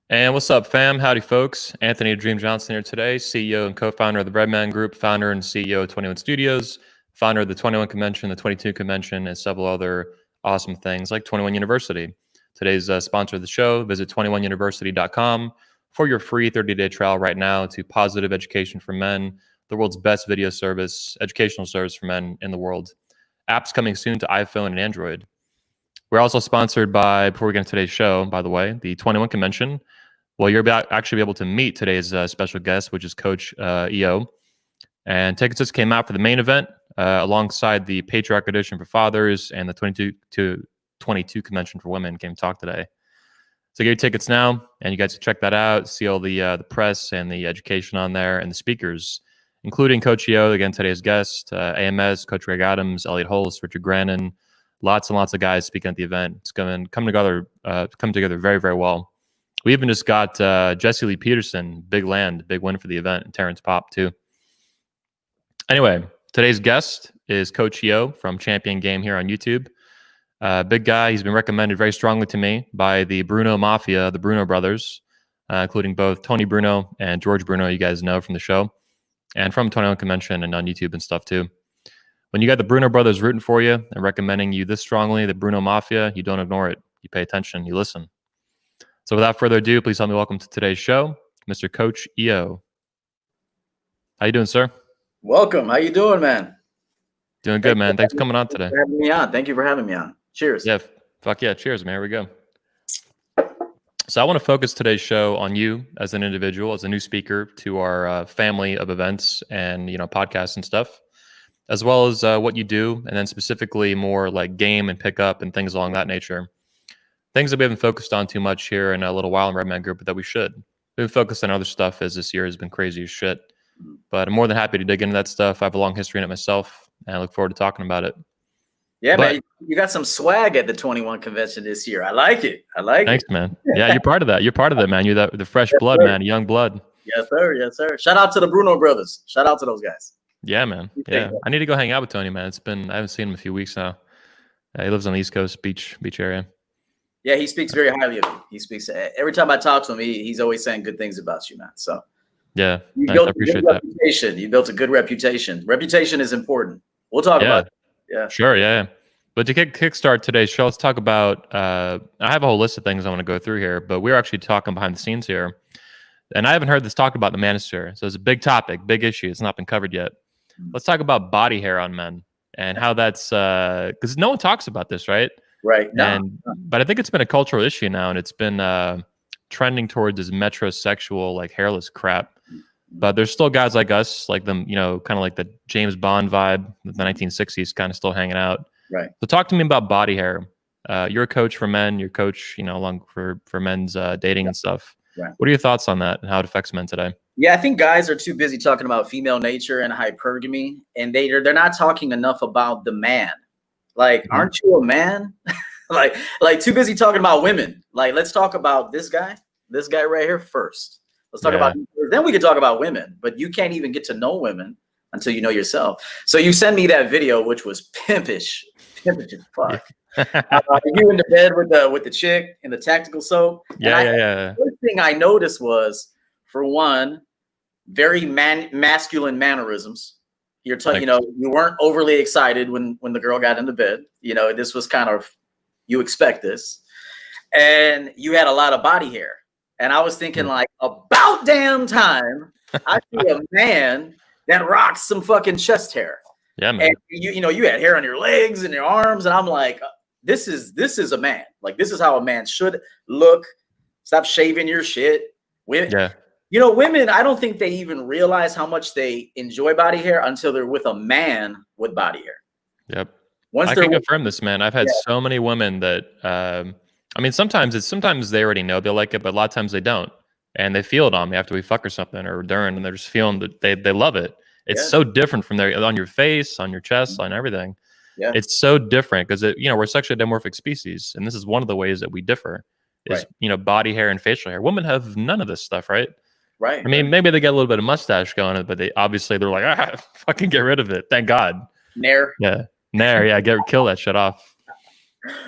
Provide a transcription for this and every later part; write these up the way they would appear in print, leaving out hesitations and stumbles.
And what's up, fam? Howdy, folks. Anthony Dream Johnson here today, CEO and co-founder of the Breadman Group, founder and CEO of 21 Studios, founder of the 21 Convention, the 22 Convention, and several other awesome things like 21 University. Today's sponsor of the show. Visit 21university.com for your free 30-day trial right now to Positive Education for Men, the world's best video service, educational service for men in the world. Apps coming soon to iPhone and Android. We're also sponsored by, before we get into today's show, by the way, the 21 Convention. Well, you're actually able to meet today's special guest, which is Coach EO. And tickets just came out for the main event alongside the Patriarch Edition for fathers and the 22 Convention for women came to talk today. So get your tickets now, and you guys can check that out, see all the press and the education on there and the speakers, including Coach EO, again, today's guest, AMS, Coach Greg Adams, Elliot Holst, Richard Grannon, lots and lots of guys speaking at the event. It's going to come together very, very well. We even just got Jesse Lee Peterson, big land, big win for the event, and Terrence Popp too. Anyway, today's guest is Coach EO from Champion Game here on YouTube. Big guy. He's been recommended very strongly to me by the Bruno Mafia, the Bruno brothers, including both Tony Bruno and George Bruno, you guys know from the show, and from 21 Convention and on YouTube and stuff too. When you got the Bruno brothers rooting for you and recommending you this strongly, the Bruno Mafia, you don't ignore it. You pay attention. You listen. So without further ado, please help me welcome to today's show, Mr. Coach EO. How you doing, sir? Welcome. How you doing, man? Doing good, man. Thanks for coming on today. Thank you for having me on. Thank you for having me on. Cheers. Yeah, fuck yeah. Cheers, man. Here we go. So I want to focus today's show on you as an individual, as a new speaker to our family of events and, podcasts and stuff, as well as what you do, and then specifically more like game and pickup and things along that nature. Things that we haven't focused on too much here in a little while in Breadman Group, but that we should. We've been focused on other stuff as this year has been crazy as shit. But I'm more than happy to dig into that stuff. I have a long history in it myself, and I look forward to talking about it. Yeah, man, you got some swag at the 21 Convention this year. I like it. Thanks, man. Yeah, you're part of that. You're part of that, man. You're the fresh blood, man, young blood. Yes, sir. Yes, sir. Shout out to the Bruno brothers. Shout out to those guys. Yeah, man. Yeah, I need to go hang out with Tony, man. I haven't seen him in a few weeks now. He lives on the East Coast beach area. Yeah, he speaks very highly of you. He speaks every time I talk to him. He's always saying good things about you, man. So yeah, I appreciate that. You built a good reputation. Reputation is important. We'll talk about it. Yeah, sure. Yeah, but to kickstart today's show, let's talk about. I have a whole list of things I want to go through here, but we're actually talking behind the scenes here, and I haven't heard this talked about in the manosphere. So it's a big topic, big issue. It's not been covered yet. Let's talk about body hair on men and how that's because no one talks about this, right? Right. But I think it's been a cultural issue now, and it's been trending towards this metrosexual, like hairless crap. But there's still guys like us, like them, kind of like the James Bond vibe, the 1960s, kind of still hanging out. Right. So talk to me about body hair. You're a coach for men. You're a coach, along for men's dating and stuff. Right. What are your thoughts on that and how it affects men today? Yeah, I think guys are too busy talking about female nature and hypergamy, and they're not talking enough about the man. Like, aren't you a man? like too busy talking about women. Like, let's talk about this guy right here first. Let's talk about, then we can talk about women, but you can't even get to know women until you know yourself. So you send me that video, which was pimpish as fuck. You in the bed with the chick in the tactical soap. Yeah. The first thing I noticed was, for one, very masculine mannerisms. You're you weren't overly excited when the girl got into bed. This was kind of, you expect this, and you had a lot of body hair. And I was thinking, like, about damn time I see a man that rocks some fucking chest hair. Yeah, man. And you had hair on your legs and your arms, and I'm like, this is a man. Like, this is how a man should look. Stop shaving your shit. Women, I don't think they even realize how much they enjoy body hair until they're with a man with body hair. Yep. I can confirm this, man. I've had so many women that, sometimes they already know they like it, but a lot of times they don't. And they feel it on me after we fuck or something or during, and they're just feeling that they love it. It's so different from on your face, on your chest, on everything. Yeah. It's so different because we're sexually dimorphic species. And this is one of the ways that we differ is, body hair and facial hair. Women have none of this stuff, right? Right. I mean, maybe they get a little bit of mustache going, but they're like, fucking get rid of it. Thank God. Nair. Yeah. Kill that shit off.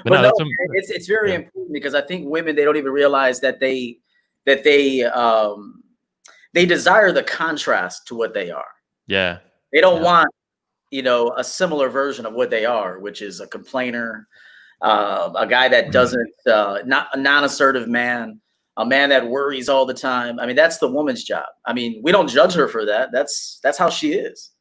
But no, it's very important because I think women, they don't even realize that they that they desire the contrast to what they are. Yeah. They don't want, a similar version of what they are, which is a complainer, a guy that doesn't, not a non-assertive man, a man that worries all the time. I mean, that's the woman's job. I mean, we don't judge her for that. That's how she is.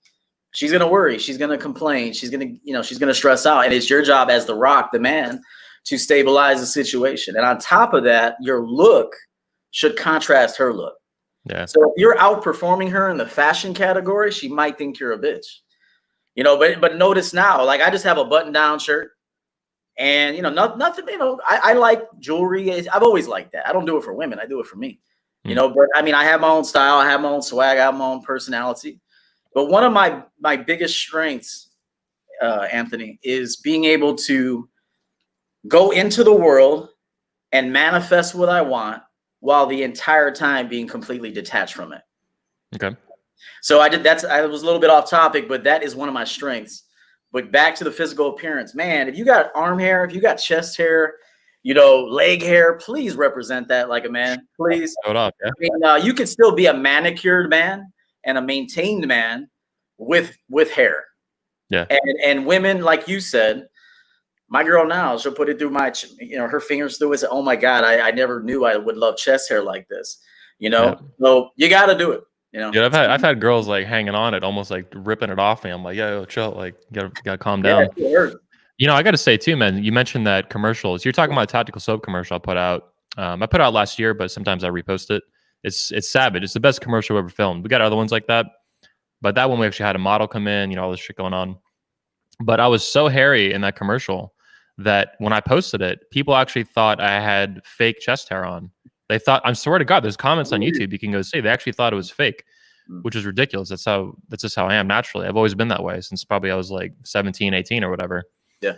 She's going to worry. She's going to complain. She's going to, she's going to stress out. And it's your job as the rock, the man, to stabilize the situation. And on top of that, your look should contrast her look. Yeah. So if you're outperforming her in the fashion category, she might think you're a bitch. But notice now, like I just have a button-down shirt. And, nothing, I like jewelry. I've always liked that. I don't do it for women. I do it for me, but I mean, I have my own style. I have my own swag. I have my own personality. But one of my biggest strengths, Anthony, is being able to go into the world and manifest what I want while the entire time being completely detached from it. Okay. So I was a little bit off topic, but that is one of my strengths. But back to the physical appearance, man, if you got arm hair, if you got chest hair, leg hair, please represent that like a man, please. Hold up, yeah. I mean, you can still be a manicured man and a maintained man with hair. Yeah. And women, like you said, my girl now, she'll put it through my, her fingers through it. Say, oh my God, I never knew I would love chest hair like this, Yeah. So you got to do it. Yeah, I've had girls like hanging on it, almost like ripping it off me. I'm like, yo, chill, like you gotta calm down. Yeah, I gotta say too, man. You mentioned that commercials. You're talking about a tactical soap commercial I put out. I put out last year, but sometimes I repost it. It's savage. It's the best commercial we ever filmed. We got other ones like that, but that one we actually had a model come in. All this shit going on. But I was so hairy in that commercial that when I posted it, people actually thought I had fake chest hair on. They thought, I swear to God, there's comments on YouTube you can go see. They actually thought it was fake, which is ridiculous. That's just how I am naturally. I've always been that way since probably I was like 17, 18 or whatever. Yeah.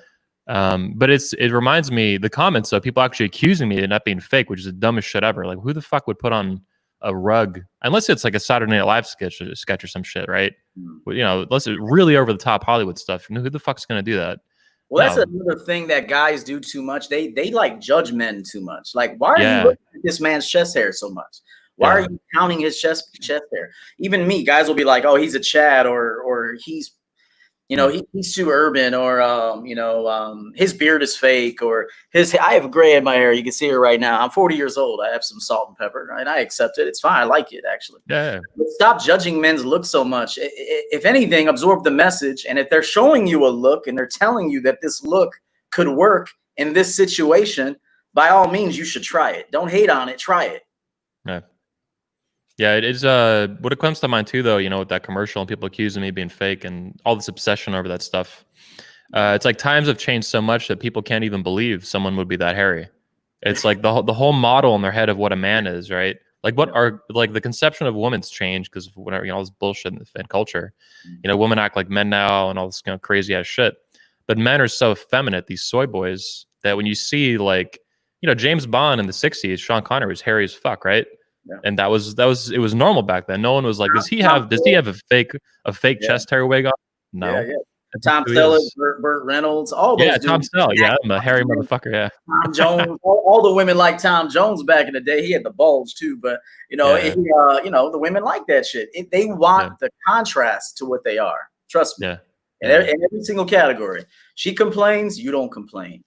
But it reminds me, the comments of people actually accusing me of not being fake, which is the dumbest shit ever. Like, who the fuck would put on a rug unless it's like a Saturday Night Live sketch or some shit, right? Unless it's really over the top Hollywood stuff. Who the fuck's gonna do that? Well, that's another thing that guys do too much. They like judge men too much. Like, why are you looking at this man's chest hair so much? Why are you counting his chest hair? Even me, guys will be like, oh, he's a Chad, or he's, he's too urban, or his beard is fake, or I have gray in my hair. You can see it right now. I'm 40 years old. I have some salt and pepper, and I accept it. It's fine. I like it, actually. Yeah. But stop judging men's looks so much. If anything, absorb the message. And if they're showing you a look and they're telling you that this look could work in this situation, by all means, you should try it. Don't hate on it. Try it. Yeah. Yeah, it is. What it comes to mind too, though, with that commercial and people accusing me of being fake and all this obsession over that stuff. It's like times have changed so much that people can't even believe someone would be that hairy. It's like the whole model in their head of what a man is, right? Like the conception of women's changed because of whatever, all this bullshit in culture. Women act like men now and all this crazy ass shit. But men are so effeminate, these soy boys, that when you see James Bond in the 60s, Sean Connery was hairy as fuck, right? Yeah. And it was normal back then. No one was like, does he have a fake chest hair wig on? No. Yeah. Tom Selleck, Burt Reynolds, all those dudes. Tom Selleck. Yeah, I'm a hairy motherfucker. Yeah. Tom Jones. all the women like Tom Jones back in the day. He had the bulge too, but the women like that shit. They want the contrast to what they are. Trust me. Yeah. In every single category. She complains, you don't complain.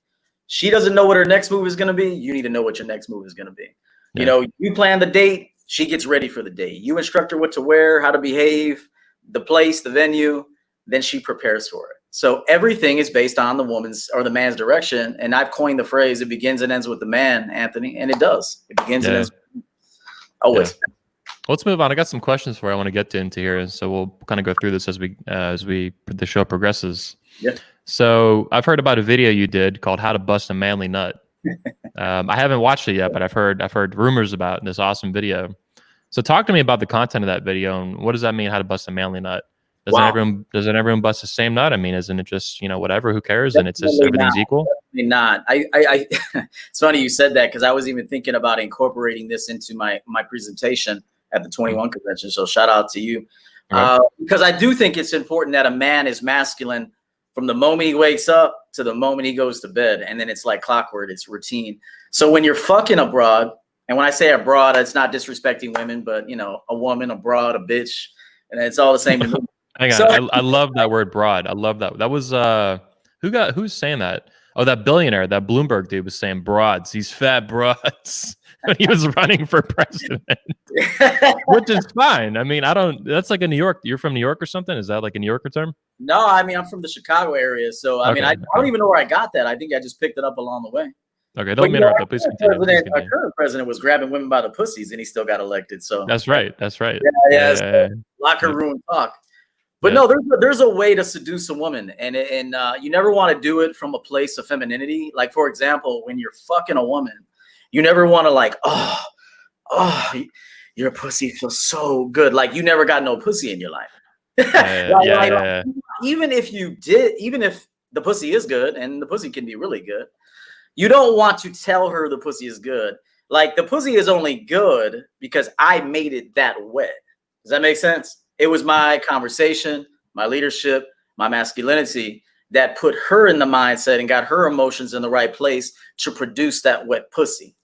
She doesn't know what her next move is going to be. You need to know what your next move is going to be. Yeah. You plan the date. She gets ready for the date. You instruct her what to wear, how to behave, the place, the venue. Then she prepares for it. So everything is based on the woman's or the man's direction. And I've coined the phrase, it begins and ends with the man, Anthony. And it does. It begins and ends. Always. Yeah. Let's move on. I got some questions for you I want to get into here. So we'll kind of go through this as the show progresses. Yeah. So I've heard about a video you did called How to Bust a Manly Nut. I haven't watched it yet, but I've heard rumors about this awesome video. So talk to me about the content of that video and what does that mean, how to bust a manly nut? Doesn't everyone bust the same nut? I mean, isn't it just, whatever, who cares? And it's just everything's equal? Definitely not. It's funny you said that because I was even thinking about incorporating this into my presentation at the 21 convention. So shout out to you. Because I do think it's important that a man is masculine from the moment he wakes up to the moment he goes to bed. And then it's like clockwork, it's routine. So when you're fucking abroad, And when I say a broad, it's not disrespecting women, but you know, a woman, a broad, a bitch, and it's all the same to me. Hang on, So, I love that word broad. I love that. That was who's saying that? Oh, that billionaire, that Bloomberg dude was saying broads. These fat broads when he was running for president, which is fine. I mean, I don't. That's like a New York. You're from New York or something? Is that like a New Yorker term? no, I mean, I'm from the Chicago area, so I mean, I don't even know where I got that. I think I just picked it up along the way. Okay, don't interrupt, but please continue. Our current president was grabbing women by the pussies, and he still got elected. So that's right. That's right. Yeah. Locker room talk. But no, there's a way to seduce a woman, and you never want to do it from a place of femininity. Like, for example, when you're fucking a woman, you never want to like, oh, your pussy feels so good. Like you never got no pussy in your life. Even if you did, even if the pussy is good, and the pussy can be really good, you don't want to tell her the pussy is good. Like the pussy is only good because I made it that wet. Does that make sense? It was my conversation, my leadership, my masculinity that put her in the mindset and got her emotions in the right place to produce that wet pussy.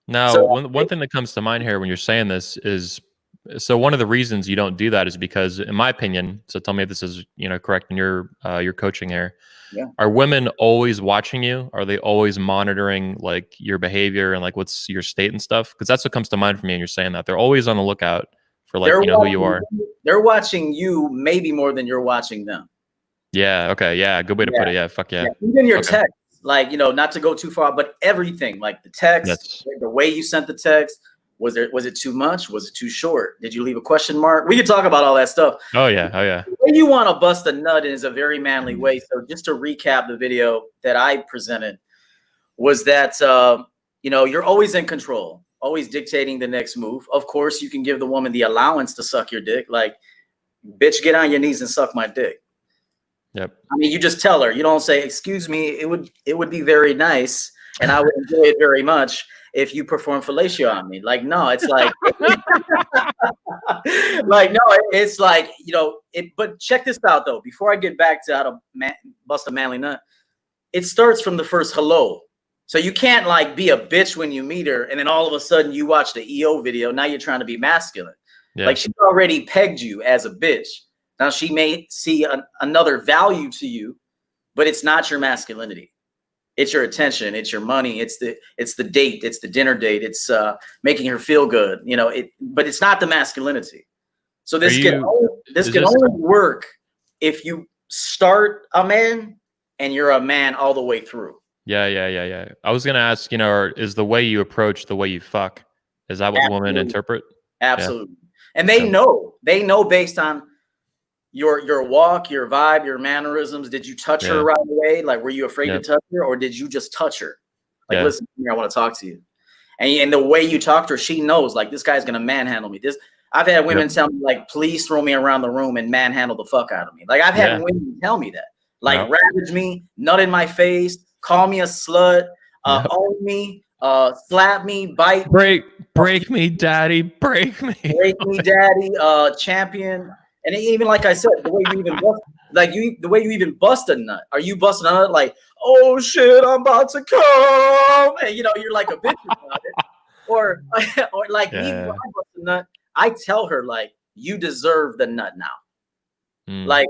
Now, so, one thing that comes to mind here when you're saying this is, so one of the reasons you don't do that is because, in my opinion, so tell me if this is correct in your coaching here. Yeah. Are women always watching you? Are they always monitoring like your behavior and like what's your state and stuff? Because that's what comes to mind for me. And you're saying that they're always on the lookout for like who you are. They're watching you maybe more than you're watching them. Yeah. Okay. Yeah. Good way to put it. Yeah. Fuck yeah. Even your text, like not to go too far, but everything, like the text, the way you sent the text. Was it too much? Was it too short? Did you leave a question mark? We could talk about all that stuff. Oh yeah. The way you want to bust a nut is a very manly way. So just to recap the video that I presented was that you're always in control, always dictating the next move. Of course, you can give the woman the allowance to suck your dick. Like, bitch, get on your knees and suck my dick. Yep. I mean, you just tell her. You don't say, excuse me, it would be very nice and I would enjoy it very much if you perform fellatio on me. Like, no, it's like, it's like, but check this out though. Before I get back to how to bust a manly nut, it starts from the first hello. So you can't like be a bitch when you meet her. And then all of a sudden you watch the EO video. Now you're trying to be masculine. Yeah. Like she's already pegged you as a bitch. Now she may see another value to you, but it's not your masculinity. It's your attention. It's your money. It's the date. It's the dinner date. It's making her feel good. But it's not the masculinity. So this can only work if you start a man and you're a man all the way through. Yeah. I was gonna ask, is the way you approach the way you fuck? Is that what women interpret? Absolutely. Yeah. And they know based on your walk, your vibe, your mannerisms. Did you touch her right away? Like, were you afraid to touch her, or did you just touch her? Like, listen, I want to talk to you. And the way you talk to her, she knows, like, this guy's gonna manhandle me. I've had women tell me, like, please throw me around the room and manhandle the fuck out of me. Like, I've had women tell me that. Like, ravage me, nut in my face, call me a slut, own me, slap me, bite me. Break me, daddy, break me. Break me, daddy, champion. And even like I said, the way you even bust a nut. Are you busting a nut like, oh shit, I'm about to come, and you're like a bitch about it, or like me when I bust a nut, I tell her like, you deserve the nut now. Like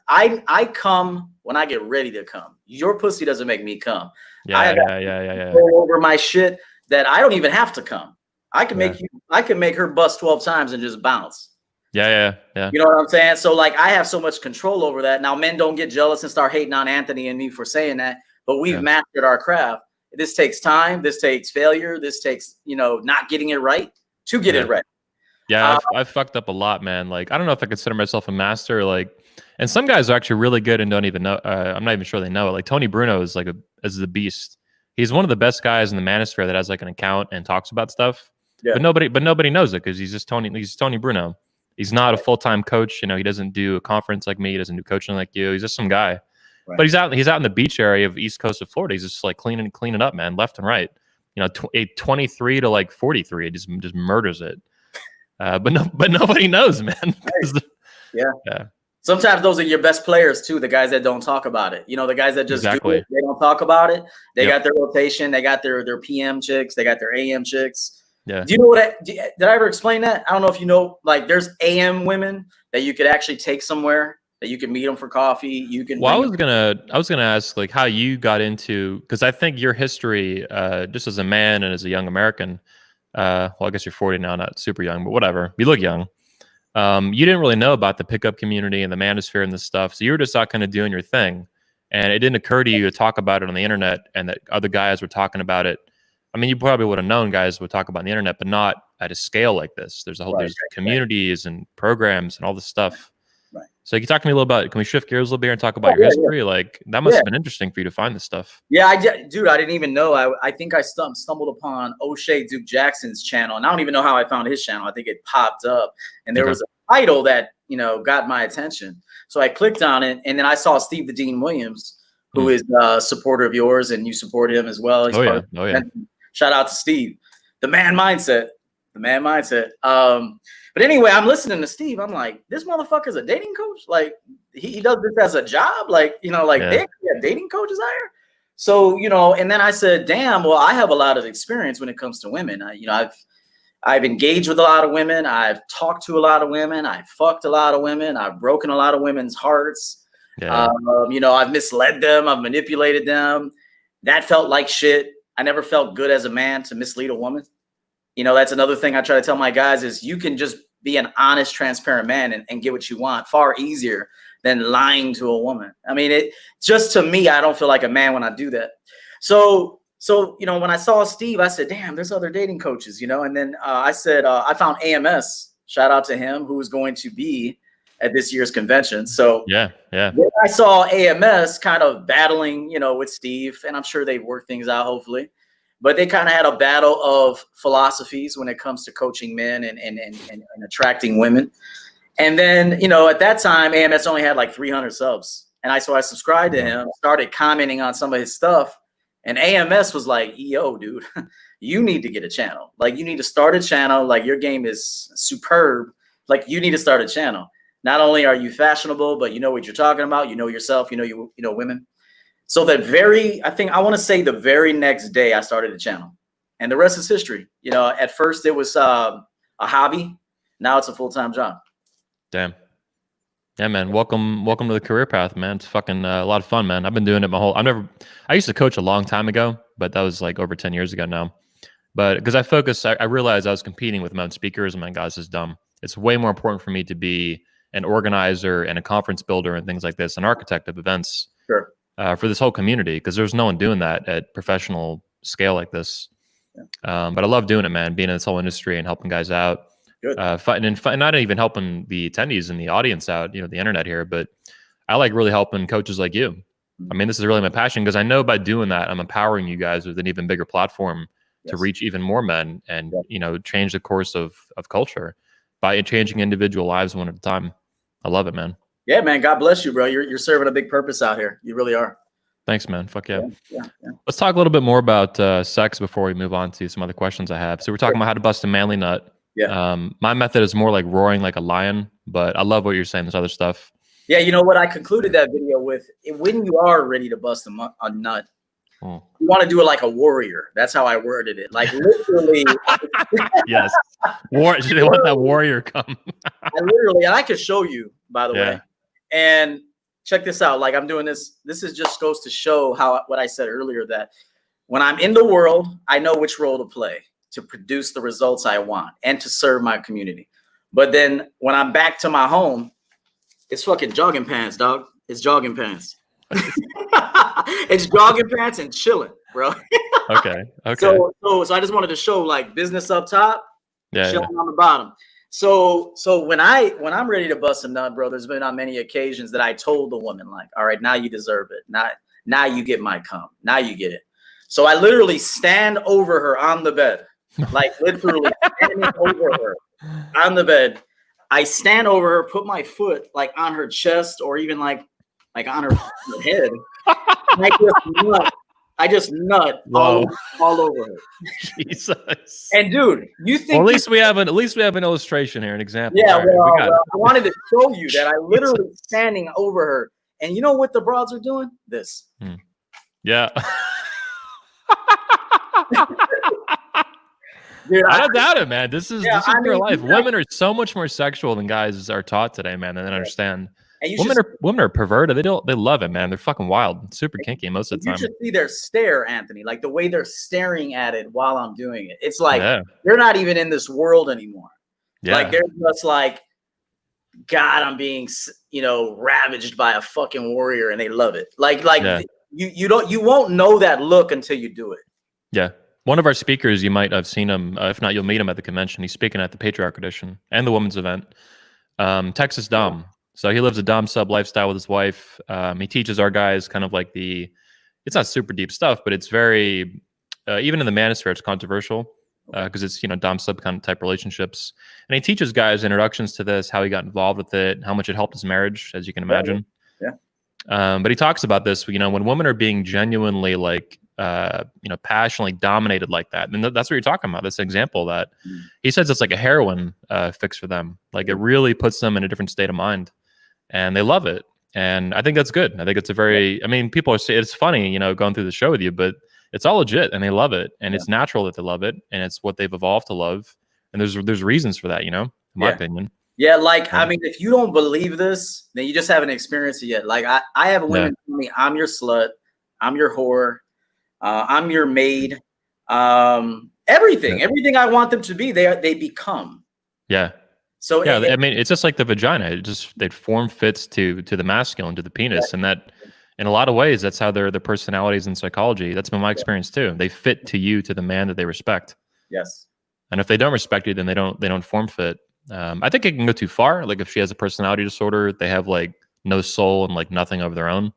I come when I get ready to come. Your pussy doesn't make me come. Yeah. Go over my shit that I don't even have to come. I can make her bust 12 times and just bounce. Yeah. You know what I'm saying? So like I have so much control over that. Now men don't get jealous and start hating on Anthony and me for saying that, but we've mastered our craft. This takes time. This takes failure. This takes, not getting it right to get it right. Yeah, I've fucked up a lot, man. Like, I don't know if I consider myself a master. Like, and some guys are actually really good and don't even know. I'm not even sure they know it. Like Tony Bruno is is the beast. He's one of the best guys in the manosphere that has like an account and talks about stuff. Yeah. But nobody knows it because he's just Tony. He's Tony Bruno. He's not a full-time coach. He doesn't do a conference like me. He doesn't do coaching like you. He's just some guy. Right. But he's out in the beach area of East Coast of Florida. He's just like cleaning up, man, left and right. 23 to like 43. It just murders it. But nobody knows, man. Yeah. Sometimes those are your best players too. The guys that don't talk about it. The guys that just do it, they don't talk about it. They Yep. got their rotation. They got their PM chicks. They got their AM chicks. Yeah. Do you know what? Did I ever explain that? I don't know if you know. Like, there's AM women that you could actually take somewhere. That you can meet them for coffee. You can. Well, bring I was gonna ask like how you got into, because I think your history, just as a man and as a young American, well, I guess you're 40 now, not super young, but whatever. You look young. You didn't really know about the pickup community and the manosphere and this stuff, so you were just out kind of doing your thing, and it didn't occur to you to talk about it on the internet, and that other guys were talking about it. I mean, you probably would have known guys would talk about it on the internet, but not at a scale like this. There's there's communities and programs and all this stuff. Right. So you talk to me a little about, can we shift gears a little bit and talk about your history? Like, that must have been interesting for you to find this stuff. Yeah, dude, I didn't even know. I think I stumbled upon O'Shea Duke Jackson's channel, and I don't even know how I found his channel. I think it popped up, and there was a title that, you know, got my attention. So I clicked on it, and then I saw Steve the Dean Williams, who is a supporter of yours, and you support him as well. He's Oh yeah. Shout out to Steve. The man mindset. But anyway, I'm listening to Steve. I'm like, this motherfucker's a dating coach. Like, he does this as a job. Like, you know, like they have dating coaches out here. So, you know, and then I said, damn, well, I have a lot of experience when it comes to women. I've engaged with a lot of women. I've talked to a lot of women. I've fucked a lot of women. I've broken a lot of women's hearts. Yeah. You know, I've misled them. I've manipulated them. That felt like shit. I never felt good as a man to mislead a woman. You know, that's another thing I try to tell my guys is you can just be an honest, transparent man and get what you want far easier than lying to a woman. I mean, it just, to me, I don't feel like a man when I do that. So, you know, when I saw Steve, I said, damn, there's other dating coaches, you know? And then I said, I found AMS, shout out to him, who is going to be at this year's convention. So yeah. I saw AMS kind of battling, you know, with Steve, and I'm sure they've worked things out, hopefully. But they kind of had a battle of philosophies when it comes to coaching men and attracting women. And then, you know, at that time, AMS only had like 300 subs. And I subscribed to him, started commenting on some of his stuff. And AMS was like, yo, dude, you need to get a channel. Like, you need to start a channel. Like, your game is superb. Like, you need to start a channel. Not only are you fashionable, but you know what you're talking about. You know yourself. You know women. So I want to say the very next day I started a channel, and the rest is history. You know, at first it was a hobby. Now it's a full-time job. Damn. Yeah, man. Welcome to the career path, man. It's fucking a lot of fun, man. I've been doing it I used to coach a long time ago, but that was like over 10 years ago now. But because I realized I was competing with my own speakers, and my God, this is dumb. It's way more important for me to be an organizer and a conference builder and things like this, an architect of events. Sure. For this whole community, because there's no one doing that at professional scale like this. Yeah. But I love doing it, man, being in this whole industry and helping guys out. Good. Not even helping the attendees and the audience out, you know, the internet here, but I like really helping coaches like you. I mean, this is really my passion, because I know by doing that, I'm empowering you guys with an even bigger platform to reach even more men and, you know, change the course of culture by changing individual lives one at a time. I love it, man. Yeah, man. God bless you, bro. You're serving a big purpose out here. You really are. Thanks, man. Fuck yeah. Yeah. Let's talk a little bit more about sex before we move on to some other questions I have. So we're talking about how to bust a manly nut. Yeah. My method is more like roaring like a lion, but I love what you're saying. There's other stuff. Yeah. You know what? I concluded that video with, when you are ready to bust a nut, you want to do it like a warrior. That's how I worded it. Like, literally. Yes. They want that warrior come. I could show you, by the way. And check this out. Like, I'm doing this. This is just goes to show what I said earlier, that when I'm in the world, I know which role to play to produce the results I want and to serve my community. But then when I'm back to my home, it's fucking jogging pants, dog. It's jogging pants. It's jogging pants and chilling, bro. Okay. So I just wanted to show, like, business up top, chilling on the bottom. So when I'm ready to bust a nut, bro, there's been on many occasions that I told the woman, like, all right, now you deserve it. Now you get my cum. Now you get it. So I literally stand over her on the bed, like literally standing over her on the bed. I stand over her, put my foot like on her chest or even like on her head. And I just nut all over her. Jesus. And dude, you think at least we have an illustration here, an example. Yeah, right, I wanted to show you that I literally standing over her. And you know what the broads are doing? This. Yeah. Dude, I don't doubt it, man. This is yeah, I real mean, life. Women are so much more sexual than guys are taught today, man. And they don't understand. and you should Women are perverted. They love it, man. They're fucking wild, super kinky most of the you time. should see their stare, Anthony, like the way they're staring at it while I'm doing it. It's like Yeah. they're not even in this world anymore. Yeah. Like they're just like, God, I'm being, ravaged by a fucking warrior, and they love it. Like Yeah. you won't know that look until you do it. Yeah. One of our speakers, you might have seen him. If not, you'll meet him at the convention. He's speaking at the Patriarch Edition and the Women's Event. Texas Dom. So he lives a Dom sub lifestyle with his wife. He teaches our guys kind of like it's not super deep stuff, but it's very, even in the manosphere, it's controversial because it's, Dom sub kind of type relationships. And he teaches guys introductions to this, how he got involved with it, how much it helped his marriage, as you can imagine. Yeah. But he talks about this, when women are being genuinely like, passionately dominated like that. And that's what you're talking about. This example that he says it's like a heroin fix for them. Like it really puts them in a different state of mind and they love it. And I think that's good. I think it's people are saying it's funny, going through the show with you, but it's all legit and they love it. And it's natural that they love it. And it's what they've evolved to love. And there's reasons for that, in my opinion. Yeah, if you don't believe this, then you just haven't experienced it yet. Like I have women tell me, I'm your slut, I'm your whore, I'm your maid. Everything I want them to be, they become. Yeah. So it's just like the vagina. It form fits to the masculine, to the penis, and that in a lot of ways that's how their personalities and psychology. That's been my experience too. They fit to you, to the man that they respect. Yes. And if they don't respect you, then they don't form fit. I think it can go too far. Like if she has a personality disorder, they have like no soul and like nothing of their own.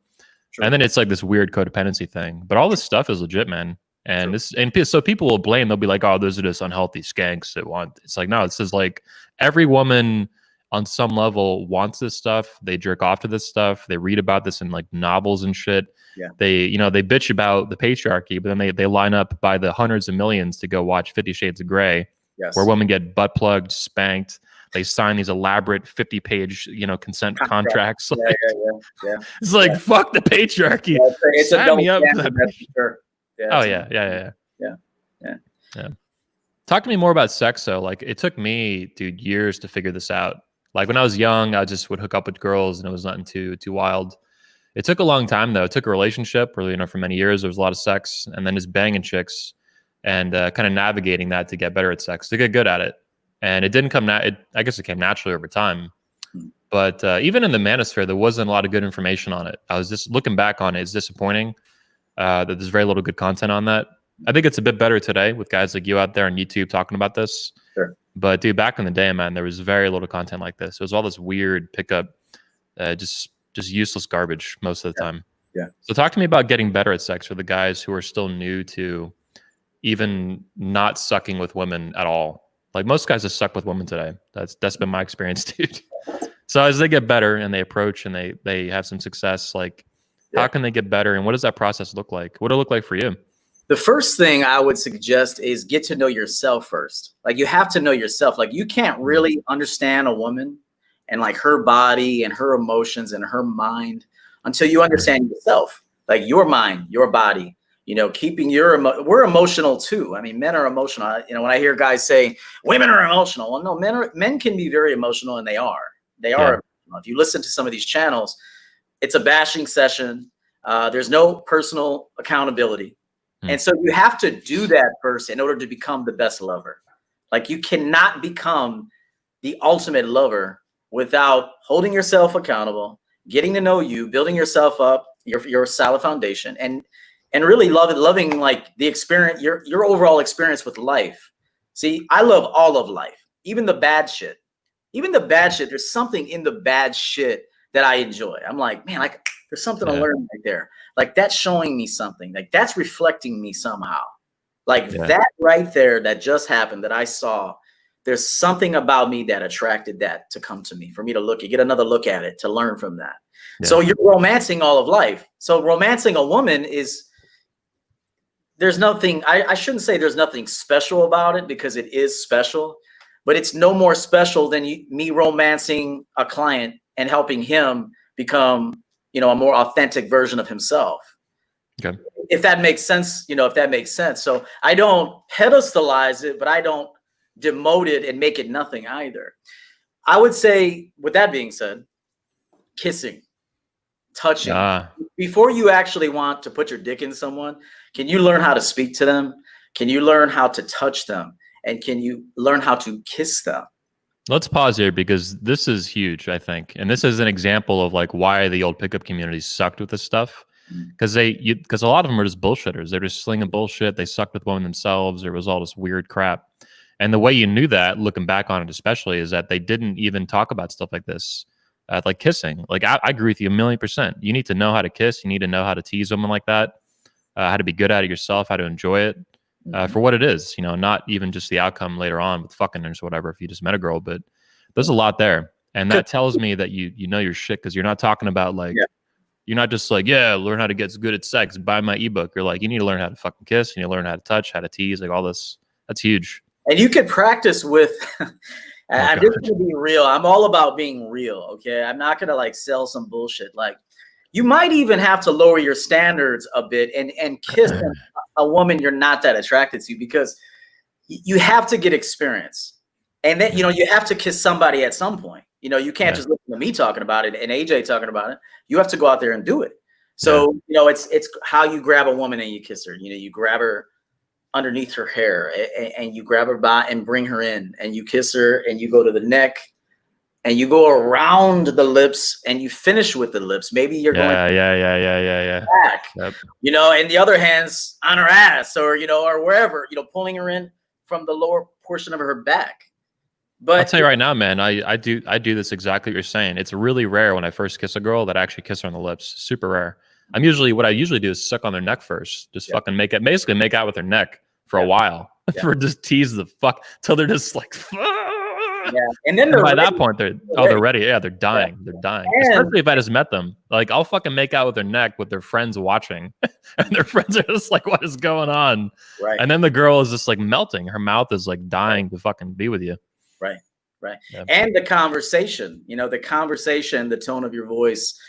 True. And then it's like this weird codependency thing. But all this stuff is legit, man. And so people will blame. They'll be like, "Oh, those are just unhealthy skanks that want." It's like, no, it says like every woman on some level wants this stuff. They jerk off to this stuff. They read about this in like novels and shit. Yeah. They bitch about the patriarchy, but then they line up by the hundreds of millions to go watch 50 Shades of Grey, where women get butt plugged, spanked. They sign these elaborate 50-page, consent contracts. Yeah. It's like, fuck the patriarchy. Yeah, it's sign me up for that. Sure. Yeah, yeah. Talk to me more about sex, though. Like, it took me, dude, years to figure this out. Like, when I was young, I just would hook up with girls, and it was nothing too wild. It took a long time, though. It took a relationship where, for many years, there was a lot of sex, and then just banging chicks and kind of navigating that to get better at sex, to get good at it. And it didn't come, I guess it came naturally over time. But even in the manosphere, there wasn't a lot of good information on it. I was just looking back on it. It's disappointing that there's very little good content on that. I think it's a bit better today with guys like you out there on YouTube talking about this. Sure. But dude, back in the day, man, there was very little content like this. It was all this weird pickup, just useless garbage most of the time. Yeah. So talk to me about getting better at sex for the guys who are still new to even not sucking with women at all. Like most guys just suck with women today. That's been my experience, dude. So as they get better and they approach and they have some success, like how can they get better and what does that process look like? What does it look like for you? The first thing I would suggest is get to know yourself first. Like you have to know yourself. Like you can't really understand a woman and like her body and her emotions and her mind until you understand yourself, like your mind, your body, keeping we're emotional too. I mean, men are emotional. When I hear guys say women are emotional, well, no, men can be very emotional and they are. Emotional. If you listen to some of these channels, it's a bashing session. There's no personal accountability. And so you have to do that first in order to become the best lover. Like you cannot become the ultimate lover without holding yourself accountable, getting to know you, building yourself up, your solid foundation, and really loving like the experience, your overall experience with life. See, I love all of life, even the bad shit. Even the bad shit, there's something in the bad shit that I enjoy. I'm like, man, there's something to learn right there. Like that's showing me something. Like that's reflecting me somehow. Like that right there that just happened that I saw, there's something about me that attracted that to come to me, for me to get another look at it, to learn from that. Yeah. So you're romancing all of life. So romancing a woman there's nothing, I shouldn't say there's nothing special about it because it is special, but it's no more special than me romancing a client and helping him become, a more authentic version of himself. Okay. if that makes sense, if that makes sense. So I don't pedestalize it, but I don't demote it and make it nothing either. I would say, with that being said, kissing, touching. Before you actually want to put your dick in someone, can you learn how to speak to them? Can you learn how to touch them? And can you learn how to kiss them? Let's pause here because this is huge, I think. And this is an example of like why the old pickup community sucked with this stuff. Because a lot of them are just bullshitters. They're just slinging bullshit. They sucked with women themselves. There was all this weird crap. And the way you knew that, looking back on it especially, is that they didn't even talk about stuff like this, like kissing. Like I agree with you 1,000,000%. You need to know how to kiss. You need to know how to tease women like that, how to be good at it yourself, how to enjoy it for what it is. Not even just the outcome later on with fucking or whatever if you just met a girl. But there's a lot there, and that tells me that you know your shit because you're not talking about like. Yeah. You're not just like, learn how to get good at sex, buy my ebook. You're like, you need to learn how to fucking kiss. You need to learn how to touch, how to tease, like all this. That's huge. And you could practice with, I'm just going to be real. I'm all about being real, okay? I'm not going to like sell some bullshit. Like you might even have to lower your standards a bit and kiss a woman you're not that attracted to because you have to get experience. And then, you have to kiss somebody at some point. You can't just listen to me talking about it and AJ talking about it. You have to go out there and do it. So, it's how you grab a woman and you kiss her. You grab her underneath her hair and you grab her by and bring her in and you kiss her and you go to the neck and you go around the lips and you finish with the lips. Maybe you're going back, and the other hand's on her ass or wherever, pulling her in from the lower portion of her back. But I'll tell you right now, man, I do this exactly what you're saying. It's really rare when I first kiss a girl that I actually kiss her on the lips. Super rare. What I usually do is suck on their neck first. Just fucking make out with their neck for a while. For just tease the fuck till they're just like and then by that point they're ready. Yeah, they're dying. They're dying. Especially if I just met them. Like I'll fucking make out with their neck with their friends watching. And their friends are just like, what is going on? Right. And then the girl is just like melting. Her mouth is like dying to fucking be with you. Right. Yeah. And the conversation, the tone of your voice,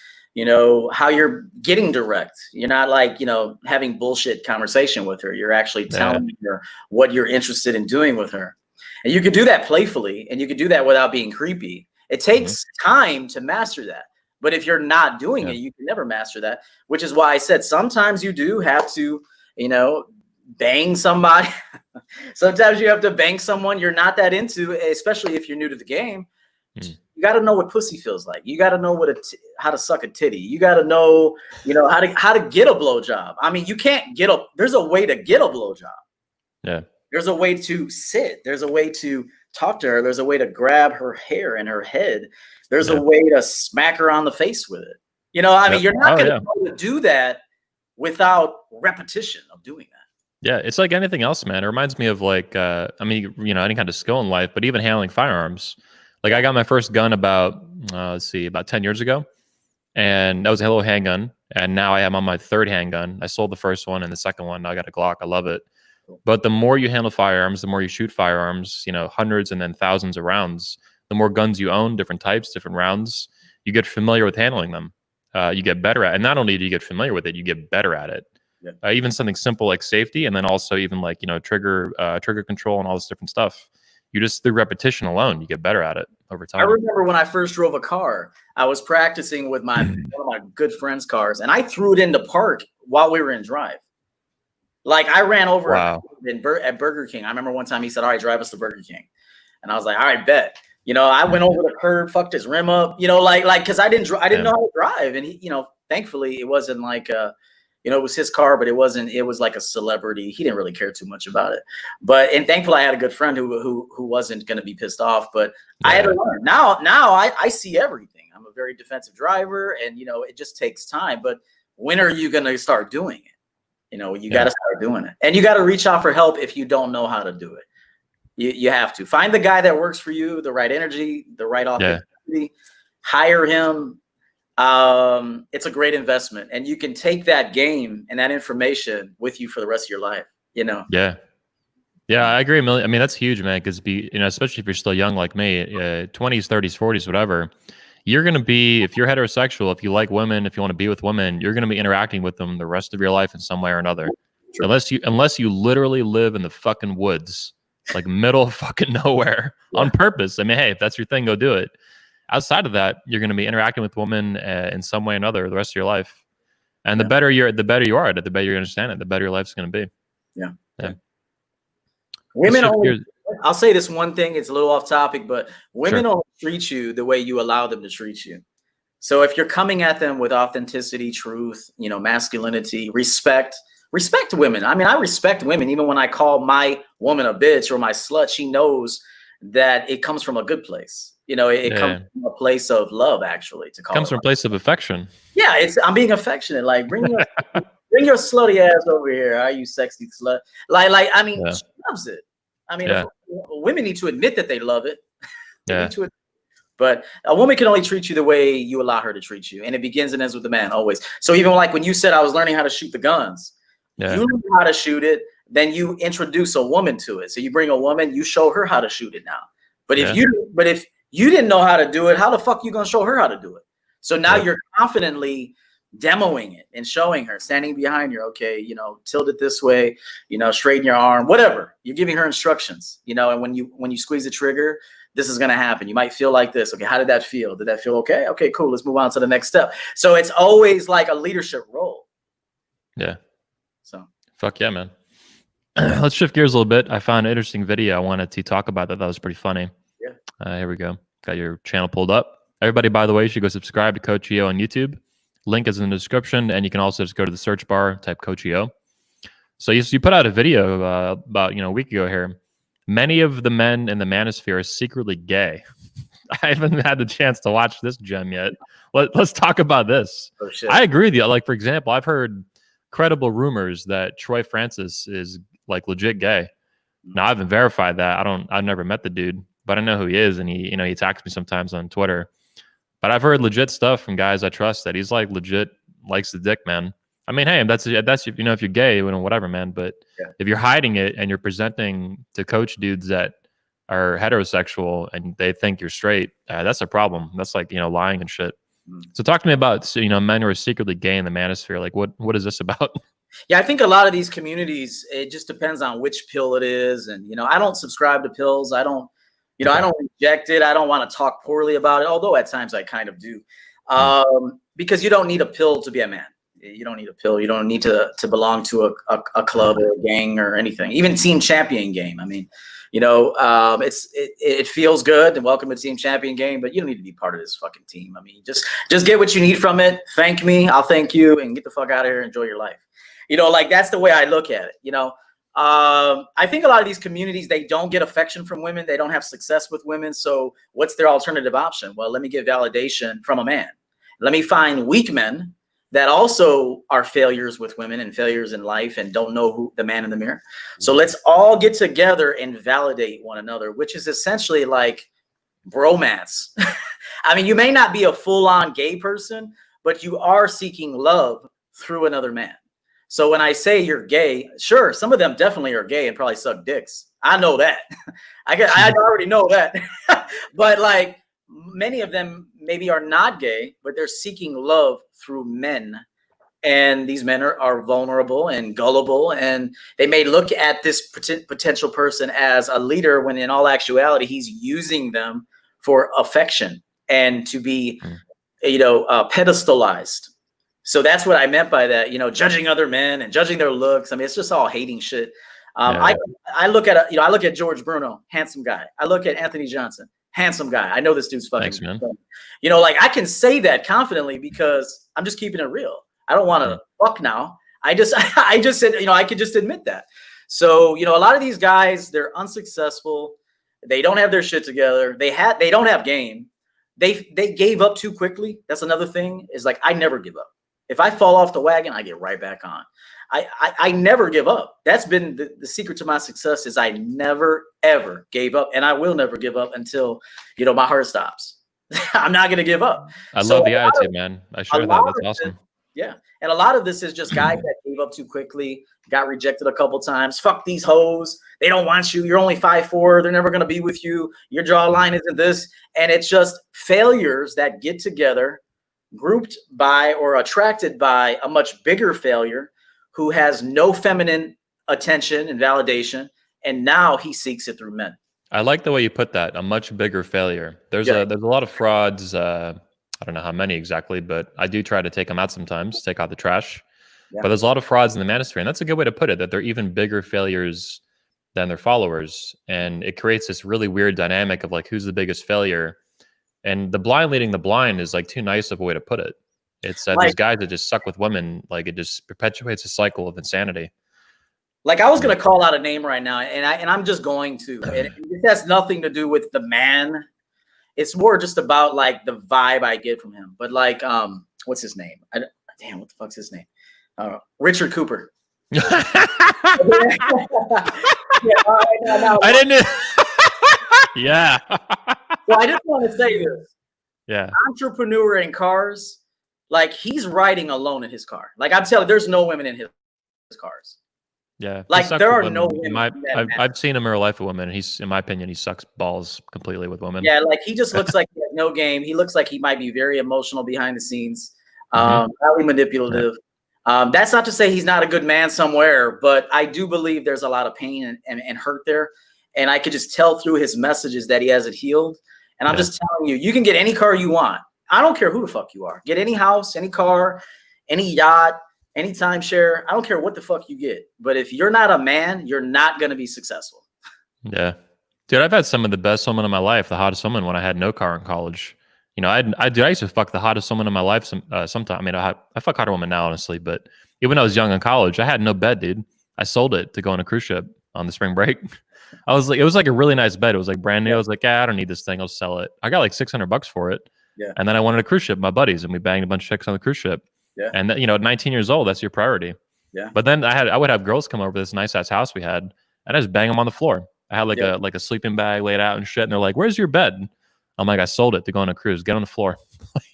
how you're getting direct. You're not like, having bullshit conversation with her. You're actually telling her what you're interested in doing with her. And you could do that playfully and you could do that without being creepy. It takes time to master that. But if you're not doing it, you can never master that, which is why I said sometimes you do have to, bang somebody. Sometimes you have to bang someone you're not that into, especially if you're new to the game. You got to know what pussy feels like. You got to know how to suck a titty. You got to know, how to get a blowjob. I mean, you can't there's a way to get a blowjob. Yeah. There's a way to sit. There's a way to talk to her. There's a way to grab her hair and her head. There's a way to smack her on the face with it. You're not going to do that without repetition of doing that. Yeah, it's like anything else, man. It reminds me of like, any kind of skill in life, but even handling firearms. Like I got my first gun about 10 years ago. And that was a Halo handgun. And now I am on my third handgun. I sold the first one and the second one. Now I got a Glock. I love it. But the more you handle firearms, the more you shoot firearms, hundreds and then thousands of rounds, the more guns you own, different types, different rounds, you get familiar with handling them. You get better at it. And not only do you get familiar with it, you get better at it. Yeah. Even something simple like safety, and then also even like trigger control and all this different stuff. You just through repetition alone, you get better at it over time. I remember when I first drove a car, I was practicing with one of my good friends' cars, and I threw it into park while we were in drive. Like I ran over at Burger King. I remember one time he said, "All right, drive us to Burger King," and I was like, "All right, bet." I went over the curb, fucked his rim up. Because I didn't know how to drive, and he, thankfully it wasn't like it was his car, but it was like a celebrity. He didn't really care too much about it. And thankfully I had a good friend who wasn't going to be pissed off, but I had to learn. Now I see everything. I'm a very defensive driver and, it just takes time, but when are you going to start doing it? You got to start doing it, and you got to reach out for help if you don't know how to do it. You have to find the guy that works for you, the right energy, the right authenticity, hire him. It's a great investment, and you can take that game and that information with you for the rest of your life. Yeah, I agree, Millie. I mean, that's huge, man. Because especially if you're still young like me, 20s, 30s, 40s, whatever, you're going to be, if you're heterosexual, if you like women, if you want to be with women, you're going to be interacting with them the rest of your life in some way or another. True. Unless you literally live in the fucking woods, like middle of fucking nowhere on purpose. I mean, hey, if that's your thing, go do it. Outside of that, you're going to be interacting with women in some way or another the rest of your life. And the better you are at it, the better you're going to understand it, the better your life's going to be. Yeah. Women only, I'll say this one thing, it's a little off topic, but women only treat you the way you allow them to treat you. So if you're coming at them with authenticity, truth, masculinity, respect women. I mean, I respect women. Even when I call my woman a bitch or my slut, she knows that it comes from a good place. It comes from a place of love, actually. Comes from a place of affection. Yeah, I'm being affectionate. Like, bring your slutty ass over here. Are you sexy slut? Like, I mean, she loves it. I mean, women need to admit that they love it. But a woman can only treat you the way you allow her to treat you. And it begins and ends with the man, always. So even like when you said I was learning how to shoot the guns, you learn how to shoot it, then you introduce a woman to it. So you bring a woman, you show her how to shoot it now. But if you didn't know how to do it, how the fuck you gonna show her how to do it? So now you're confidently demoing it and showing her, standing behind her. Okay, tilt it this way, straighten your arm, whatever. You're giving her instructions, and when you squeeze the trigger, this is gonna happen. You might feel like this. Okay, how did that feel? Did that feel okay? Okay, cool. Let's move on to the next step. So it's always like a leadership role. Yeah. So fuck yeah, man. Let's shift gears a little bit. I found an interesting video I wanted to talk about that was pretty funny. Yeah. Here we go. Got your channel pulled up. Everybody, by the way, you should go subscribe to Coach EO on YouTube. Link is in the description, and you can also just go to the search bar, type Coach EO. So you put out a video about a week ago here. Many of the men in the manosphere are secretly gay. I haven't had the chance to watch this gem yet. Let's talk about this. Oh, shit. I agree with you. Like, for example, I've heard credible rumors that Troy Francis is like legit gay. Now, I haven't verified that. I've never met the dude, but I know who he is, and he attacks me sometimes on Twitter. But I've heard legit stuff from guys I trust that he's like legit likes the dick, man. I mean, hey, that's if you're gay, whatever, man. But if you're hiding it and you're presenting to coach dudes that are heterosexual and they think you're straight, that's a problem. That's like lying and shit. So talk to me about men who are secretly gay in the manosphere. Like, what is this about? Yeah, I think a lot of these communities, it just depends on which pill it is, and I don't subscribe to pills. I don't. I don't reject it. I don't want to talk poorly about it, although at times I kind of do. Because you don't need a pill to be a man. You don't need a pill. You don't need to belong to a club or a gang or anything. Even Team Champion game. I mean, it feels good and welcome to Team Champion game, but you don't need to be part of this fucking team. I mean, just get what you need from it. Thank me. I'll thank you, and get the fuck out of here. Enjoy your life. Like that's the way I look at it. I think a lot of these communities, they don't get affection from women. They don't have success with women. So what's their alternative option? Well, let me get validation from a man. Let me find weak men that also are failures with women and failures in life and don't know who the man in the mirror. So let's all get together and validate one another, which is essentially like bromance. I mean, you may not be a full-on gay person, but you are seeking love through another man. So when I say you're gay, sure, some of them definitely are gay and probably suck dicks. I know that. I already know that. But like many of them maybe are not gay, but they're seeking love through men. And these men are vulnerable and gullible, and they may look at this potential person as a leader when in all actuality, he's using them for affection and to be, pedestalized. So that's what I meant by that, judging other men and judging their looks. I mean, it's just all hating shit. I look at I look at George Bruno, handsome guy. I look at Anthony Johnson, handsome guy. I know this dude's fucking. Thanks, man. Like I can say that confidently because I'm just keeping it real. I don't want to fuck now. I just said, I could just admit that. So, a lot of these guys, they're unsuccessful. They don't have their shit together. They don't have game. They gave up too quickly. That's another thing is like, I never give up. If I fall off the wagon, I get right back on. I never give up. That's been the secret to my success is I never, ever gave up. And I will never give up until, my heart stops. I'm not going to give up. I love the attitude, man. I share that. That's awesome. Yeah. And a lot of this is just guys that gave up too quickly, got rejected a couple times. Fuck these hoes. They don't want you. You're only 5'4". They're never going to be with you. Your jawline isn't this. And it's just failures that get together, grouped by or attracted by a much bigger failure who has no feminine attention and validation. And now he seeks it through men. I like the way you put that. A much bigger failure. There's a lot of frauds. I don't know how many exactly, but I do try to take them out sometimes, take out the trash. Yeah. But there's a lot of frauds in the manosphere, and that's a good way to put it, that they're even bigger failures than their followers. And it creates this really weird dynamic of like, who's the biggest failure? And the blind leading the blind is like too nice of a way to put it. It's these guys that just suck with women. Like, it just perpetuates a cycle of insanity. Like, I was going to call out a name right now, and I'm just going to. And it has nothing to do with the man. It's more just about like the vibe I get from him. But like, what's his name? Damn, what the fuck's his name? Richard Cooper. I didn't. Yeah. So I just want to say this. Yeah. Entrepreneur in cars, like, he's riding alone in his car. Like, I'm telling you, there's no women in his cars. Yeah, like there are no women. I've seen him in real life with women. He's, in my opinion, he sucks balls completely with women. Yeah, like he just looks like he has no game. He looks like he might be very emotional behind the scenes, highly manipulative. Right. That's not to say he's not a good man somewhere, but I do believe there's a lot of pain and hurt there, and I could just tell through his messages that he hasn't healed. And I'm just telling you, you can get any car you want. I don't care who the fuck you are. Get any house, any car, any yacht, any timeshare. I don't care what the fuck you get. But if you're not a man, you're not going to be successful. Yeah. Dude, I've had some of the best women in my life, the hottest woman when I had no car in college. You know, I used to fuck the hottest woman in my life sometime. I mean, I fuck hotter women now, honestly. But even when I was young in college, I had no bed, dude. I sold it to go on a cruise ship on the spring break. I was like, it was like a really nice bed. It was like brand new. I was like, I don't need this thing. I'll sell it. I got like $600 for it. Yeah. And then I wanted a cruise ship with my buddies, and we banged a bunch of chicks on the cruise ship. Yeah. And you know, at 19 years old, that's your priority. Yeah. But then I would have girls come over to this nice ass house we had, and I just bang them on the floor. I had like a sleeping bag laid out and shit, and they're like, "Where's your bed?" I'm like, "I sold it to go on a cruise. Get on the floor."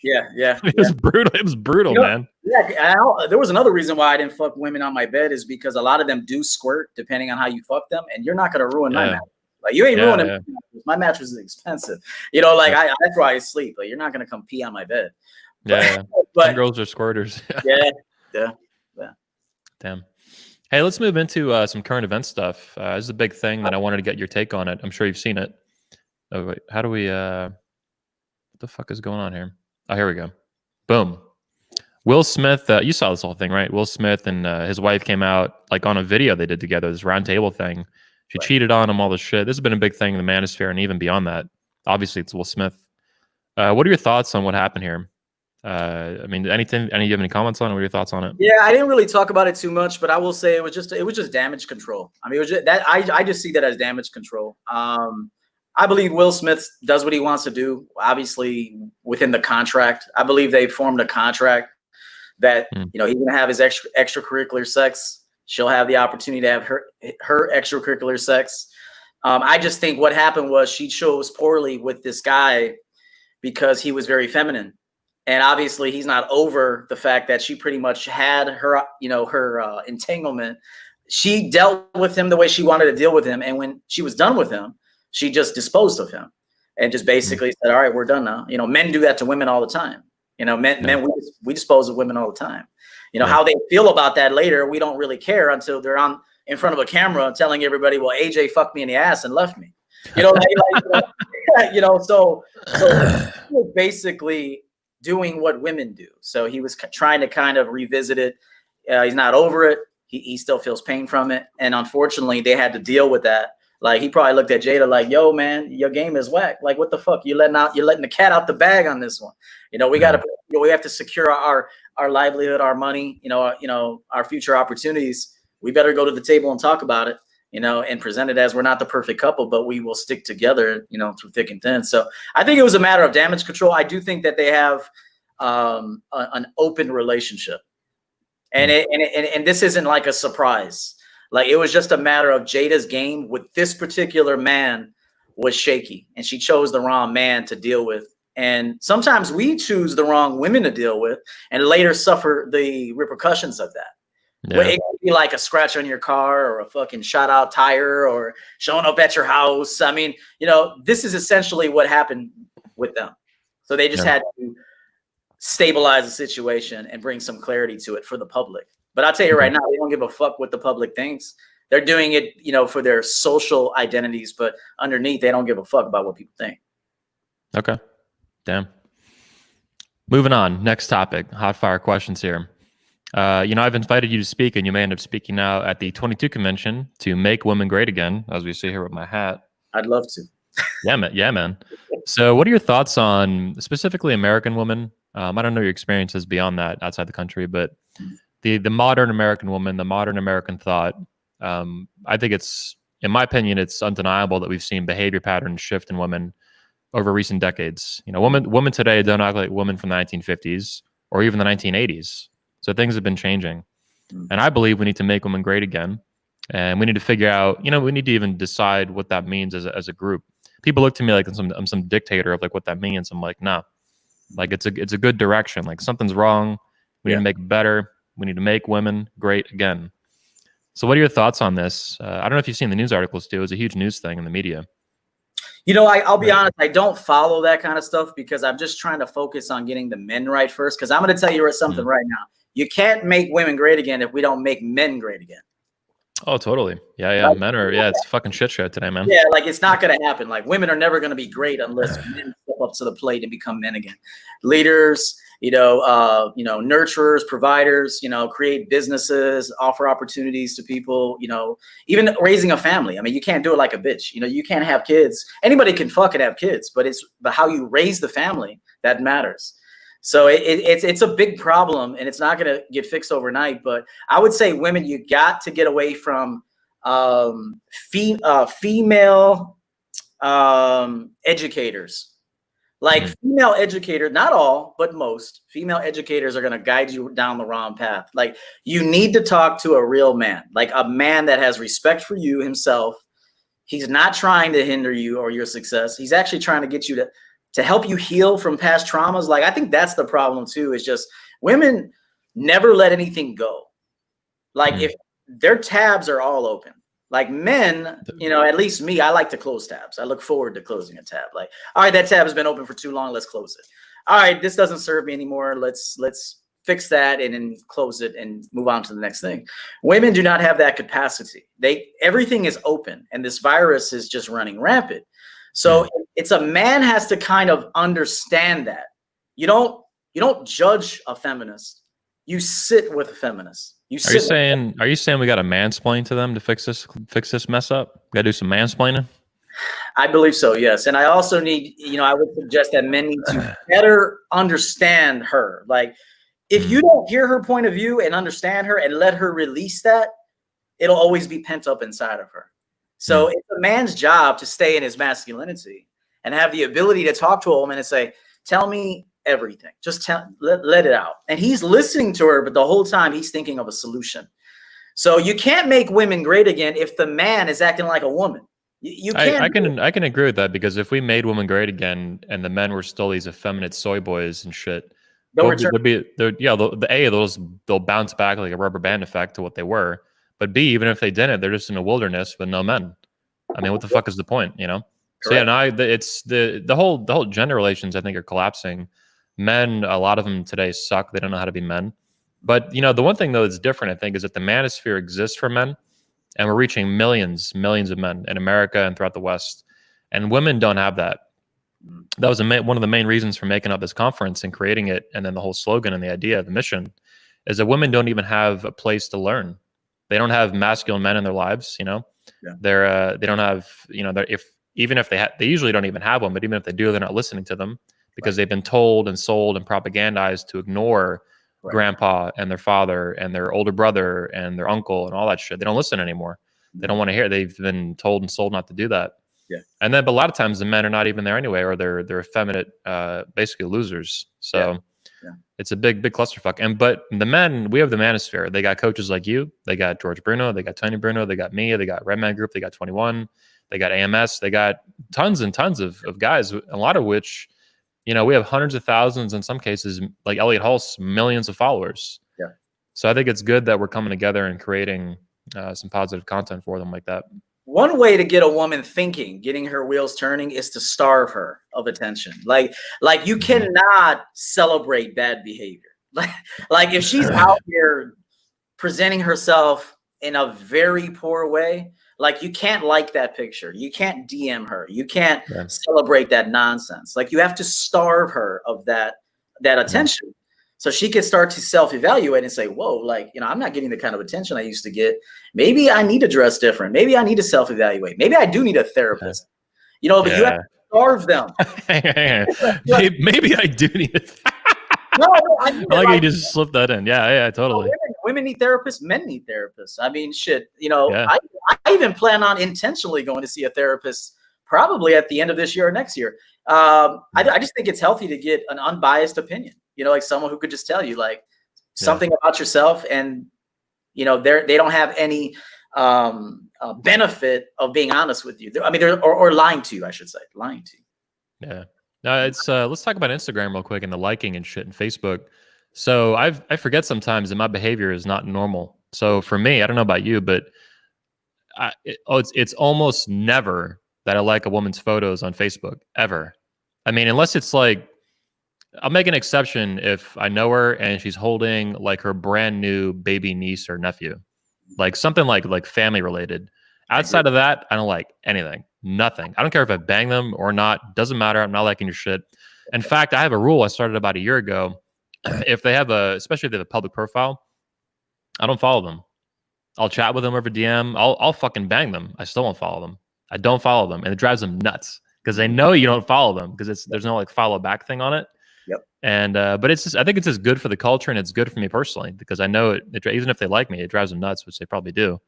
Yeah. It was brutal. It was brutal, man. Yeah. There was another reason why I didn't fuck women on my bed, is because a lot of them do squirt depending on how you fuck them, and you're not gonna ruin my mattress. Like, you ain't ruining my mattress. My mattress is expensive. You know, like that's why I sleep. Like, you're not gonna come pee on my bed. Yeah. But some girls are squirters. Yeah. Damn. Hey, let's move into some current event stuff. This is a big thing that I wanted to get your take on it. I'm sure you've seen it. Oh, wait. How do we... what the fuck is going on here? Oh, here we go. Boom. Will Smith, you saw this whole thing, right? Will Smith and his wife came out like on a video they did together, this round table thing. She cheated on him, all this shit. This has been a big thing in the manosphere, and even beyond that. Obviously, it's Will Smith. What are your thoughts on what happened here? I mean, anything? Do you have any comments on it? What are your thoughts on it? Yeah, I didn't really talk about it too much, but I will say it was just damage control. I mean, it was just that I just see that as damage control. I believe Will Smith does what he wants to do, obviously within the contract. I believe they formed a contract that you know, he's gonna have his extracurricular sex. She'll have the opportunity to have her extracurricular sex. I just think what happened was she chose poorly with this guy because he was very feminine. And obviously he's not over the fact that she pretty much had her, you know, her entanglement. She dealt with him the way she wanted to deal with him. And when she was done with him, she just disposed of him and just basically said, all right, we're done now. You know, men do that to women all the time. You know, men, we dispose of women all the time. You know, how they feel about that later, we don't really care until they're in front of a camera telling everybody, well, AJ fucked me in the ass and left me. You know, you know, so basically doing what women do. So he was trying to kind of revisit it. He's not over it. He still feels pain from it. And unfortunately, they had to deal with that. Like, he probably looked at Jada like, yo, man, your game is whack. Like, what the fuck? You're letting the cat out the bag on this one. You know, we have to secure our livelihood, our money, you know, our future opportunities. We better go to the table and talk about it, you know, and present it as we're not the perfect couple, but we will stick together, you know, through thick and thin. So I think it was a matter of damage control. I do think that they have an open relationship, and this isn't like a surprise. Like, it was just a matter of Jada's game with this particular man was shaky, and she chose the wrong man to deal with And sometimes we choose the wrong women to deal with and later suffer the repercussions of that. Well, it could be like a scratch on your car or a fucking shot out tire or showing up at your house. I mean, this is essentially what happened with them. So they just had to stabilize the situation and bring some clarity to it for the public. But I'll tell you right now, they don't give a fuck what the public thinks. They're doing it, for their social identities, but underneath, they don't give a fuck about what people think. Okay. Damn. Moving on. Next topic. Hot fire questions here. I've invited you to speak, and you may end up speaking now at the 22 convention to make women great again, as we see here with my hat. I'd love to. Yeah, man. So what are your thoughts on specifically American women? I don't know your experiences beyond that outside the country, but the modern American woman, the modern American thought, I think it's, in my opinion, it's undeniable that we've seen behavior patterns shift in women over recent decades. Women today don't act like women from the 1950s or even the 1980s. So things have been changing. And I believe we need to make women great again. And we need to figure out, we need to even decide what that means as a group. People look to me like I'm some dictator of like what that means. I'm like, nah, like it's a good direction. Like something's wrong. We need to make it better. We need to make women great again. So what are your thoughts on this? I don't know if you've seen the news articles too. It was a huge news thing in the media. I'll be honest, I don't follow that kind of stuff because I'm just trying to focus on getting the men right first. Because I'm going to tell you something right now. You can't make women great again if we don't make men great again. Oh, totally. Yeah. Men are, it's a fucking shit show today, man. Yeah, like it's not going to happen. Like women are never going to be great unless men step up to the plate and become men again. Leaders, nurturers, providers, create businesses, offer opportunities to people, even raising a family. I mean, you can't do it like a bitch. You can't have kids. Anybody can fucking have kids, but it's how you raise the family that matters. So it's a big problem, and it's not going to get fixed overnight. But I would say women, you got to get away from female educators. Like female educators, not all, but most female educators are going to guide you down the wrong path. Like you need to talk to a real man, like a man that has respect for you himself. He's not trying to hinder you or your success. He's actually trying to get you to help you heal from past traumas. Like, I think that's the problem too, is just women never let anything go. Like if their tabs are all open, like men, at least me, I like to close tabs. I look forward to closing a tab. Like, all right, that tab has been open for too long. Let's close it. All right, this doesn't serve me anymore. Let's fix that and then close it and move on to the next thing. Women do not have that capacity. Everything is open, and this virus is just running rampant. So it's a man has to kind of understand that. You don't judge a feminist. You sit with a feminist. Are you saying we got to mansplain to them to fix this mess up? We got to do some mansplaining? I believe so, yes. And I also need, I would suggest that men need to better understand her. Like if you don't hear her point of view and understand her and let her release that, it'll always be pent up inside of her. So it's a man's job to stay in his masculinity and have the ability to talk to a woman and say, tell me everything. Just let it out. And he's listening to her, but the whole time he's thinking of a solution. So you can't make women great again if the man is acting like a woman. You can't. I can agree with that, because if we made women great again and the men were still these effeminate soy boys and shit, they'll bounce back like a rubber band effect to what they were. But B, even if they didn't, they're just in a wilderness with no men. I mean, what the fuck is the point, So yeah, it's the whole gender relations, I think, are collapsing. Men, a lot of them today suck. They don't know how to be men. But the one thing though that's different, I think, is that the manosphere exists for men, and we're reaching millions of men in America and throughout the West, and women don't have that. That was one of the main reasons for making up this conference and creating it, and then the whole slogan and the idea, the mission, is that women don't even have a place to learn. They don't have masculine men in their lives. They don't have they usually don't even have one. But even if they do, they're not listening to them because they've been told and sold and propagandized to ignore grandpa and their father and their older brother and their uncle and all that shit. They don't listen anymore. They don't want to hear. They've been told and sold not to do that. Yeah. And then, but a lot of times the men are not even there anyway, or they're effeminate, basically losers. So it's a big clusterfuck. But the men, we have the manosphere. They got coaches like you. They got George Bruno. They got Tony Bruno. They got me. They got Redman Group. They got 21. They got AMS. They got tons and tons of guys, a lot of which You know, we have hundreds of thousands, in some cases, like Elliot Hulse, millions of followers. Yeah. So I think it's good that we're coming together and creating some positive content for them like that. One way to get a woman thinking, getting her wheels turning, is to starve her of attention. Like you cannot celebrate bad behavior. Like if she's out here presenting herself in a very poor way, like you can't like that picture. You can't DM her. You can't celebrate that nonsense. Like you have to starve her of that attention. So she can start to self-evaluate and say, whoa, like, you know, I'm not getting the kind of attention I used to get. Maybe I need to dress different. Maybe I need to self-evaluate. Maybe I do need a therapist. You know, but you have to starve them. Maybe I do need it. No, I like you just slipped that in. Yeah, totally. Women need therapists. Men need therapists. I mean, shit. You know, I even plan on intentionally going to see a therapist probably at the end of this year or next year. I just think it's healthy to get an unbiased opinion. You know, like someone who could just tell you like something about yourself, and you know, they don't have any benefit of being honest with you. I mean, or lying to you, I should say, lying to you. Yeah. No, it's let's talk about Instagram real quick and the liking and shit and Facebook. So I forget sometimes that my behavior is not normal. So for me, I don't know about you, but it's almost never that I like a woman's photos on Facebook ever. I mean, unless it's like, I'll make an exception if I know her and she's holding like her brand new baby niece or nephew, like something like family related. Outside of that, I don't like anything, nothing. I don't care if I bang them or not. Doesn't matter. I'm not liking your shit. In fact, I have a rule I started about a year ago. If they have especially if they have a public profile, I don't follow them. I'll chat with them over DM. I'll fucking bang them. I still won't follow them. I don't follow them, and it drives them nuts because they know you don't follow them because there's no like follow back thing on it. Yep. And but it's just, I think it's just good for the culture and it's good for me personally because I know it even if they like me, it drives them nuts, which they probably do.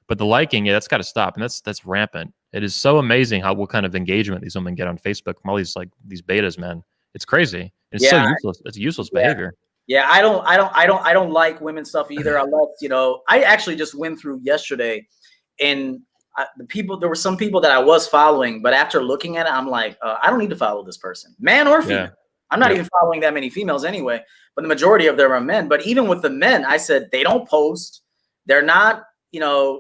But the liking, that's got to stop, and that's rampant. It is so amazing what kind of engagement these women get on Facebook from all these betas, man. It's crazy. It's so useless. It's useless behavior. Yeah, I don't like women stuff either. I actually just went through yesterday, and there were some people that I was following, but after looking at it, I'm like, I don't need to follow this person, man or female. Yeah. I'm not even following that many females anyway, but the majority of them are men. But even with the men, I said they don't post. They're not,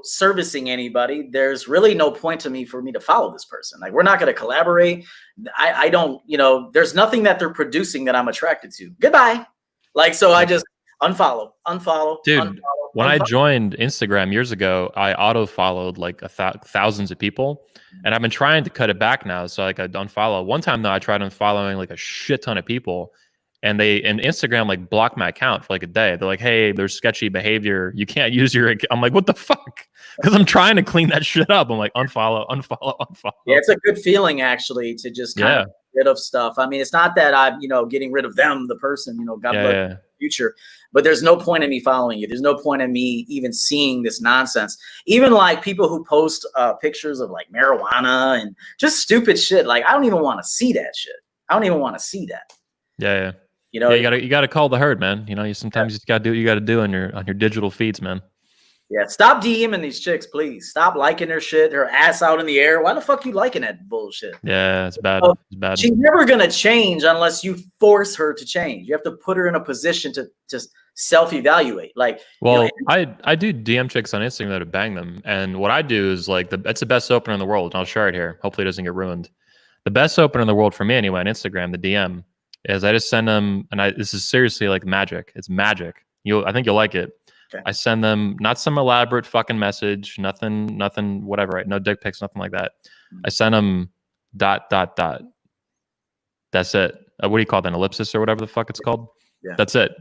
servicing anybody. There's really no point for me to follow this person. Like, we're not going to collaborate. I don't, there's nothing that they're producing that I'm attracted to. Goodbye. Like, so I just unfollow. Dude, when I joined Instagram years ago, I auto-followed like thousands of people, and I've been trying to cut it back now. So like I unfollow. One time though, I tried unfollowing like a shit ton of people, and Instagram like blocked my account for like a day. They're like, "Hey, there's sketchy behavior. You can't use your." I'm like, "What the fuck?" Because I'm trying to clean that shit up. I'm like, unfollow. Yeah, it's a good feeling actually to just kind of get rid of stuff. I mean, it's not that I'm getting rid of them, the person. God bless the future. But there's no point in me following you. There's no point in me even seeing this nonsense. Even like people who post pictures of like marijuana and just stupid shit. Like, I don't even want to see that shit. I don't even want to see that. Yeah. You gotta call the herd, man. You sometimes you just gotta do what you gotta do on your digital feeds, man. Yeah, stop DMing these chicks, please. Stop liking their shit, her ass out in the air. Why the fuck you liking that bullshit? Yeah, it's bad. It's bad. She's never gonna change unless you force her to change. You have to put her in a position to just self-evaluate. Like, well, I do DM chicks on Instagram to bang them, and what I do is like that's the best opener in the world. And I'll share it here. Hopefully, it doesn't get ruined. The best opener in the world for me, anyway, on Instagram, the DM, is I just send them, and this is seriously like magic. It's magic. I think you'll like it. Okay. I send them not some elaborate fucking message, nothing, whatever, right? No dick pics, nothing like that. I send them ... That's it. What do you call that? An ellipsis or whatever the fuck it's called? Yeah. That's it.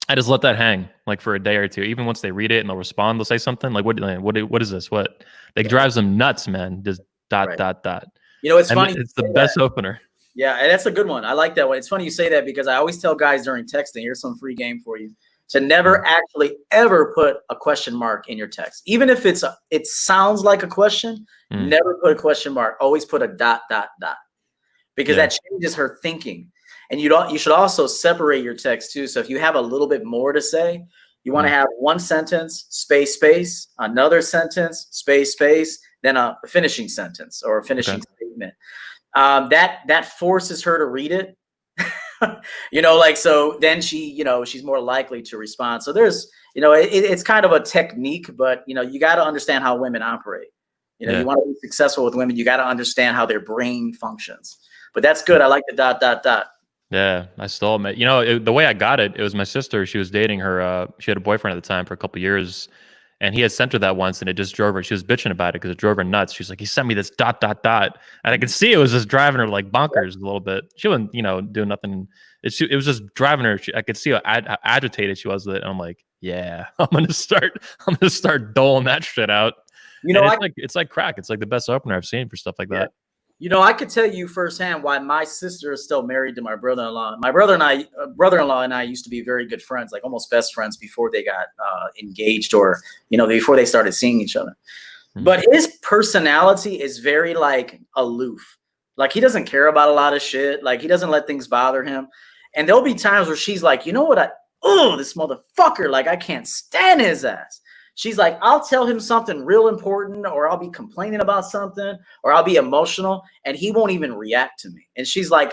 I just let that hang like for a day or two. Even once they read it and they'll respond, they'll say something like, what is this? What? Like, drives them nuts, man. Just ... It's funny. It's the best opener. Yeah, and that's a good one. I like that one. It's funny you say that because I always tell guys during texting, here's some free game for you, to never actually ever put a question mark in your text. Even if it sounds like a question, never put a question mark. Always put a ... because that changes her thinking. And you should also separate your text too. So if you have a little bit more to say, you want to have one sentence, space, another sentence, space, then a finishing sentence or a finishing statement. That forces her to read it. Like, so then she's more likely to respond. So there's, it's kind of a technique, but you got to understand how women operate. You want to be successful with women, you got to understand how their brain functions. But that's good. I like the ... Yeah, I stole it. The way I got it, it was my sister. She was dating she had a boyfriend at the time for a couple of years, and he had sent her that once, and it just drove her. She was bitching about it because it drove her nuts. She's like, he sent me this ... and I could see it was just driving her like bonkers a little bit. She wasn't, doing nothing. It was just driving her. I could see how agitated she was with it. And I'm like, yeah, I'm gonna start doling that shit out. It's like crack. It's like the best opener I've seen for stuff like that. I could tell you firsthand why my sister is still married to my brother-in-law. My brother-in-law and I used to be very good friends, like almost best friends before they got engaged or, before they started seeing each other. Mm-hmm. But his personality is very like aloof. Like he doesn't care about a lot of shit. Like he doesn't let things bother him. And there'll be times where she's like, you know what? This motherfucker, like I can't stand his ass. She's like, I'll tell him something real important, or I'll be complaining about something, or I'll be emotional, and he won't even react to me. And she's like,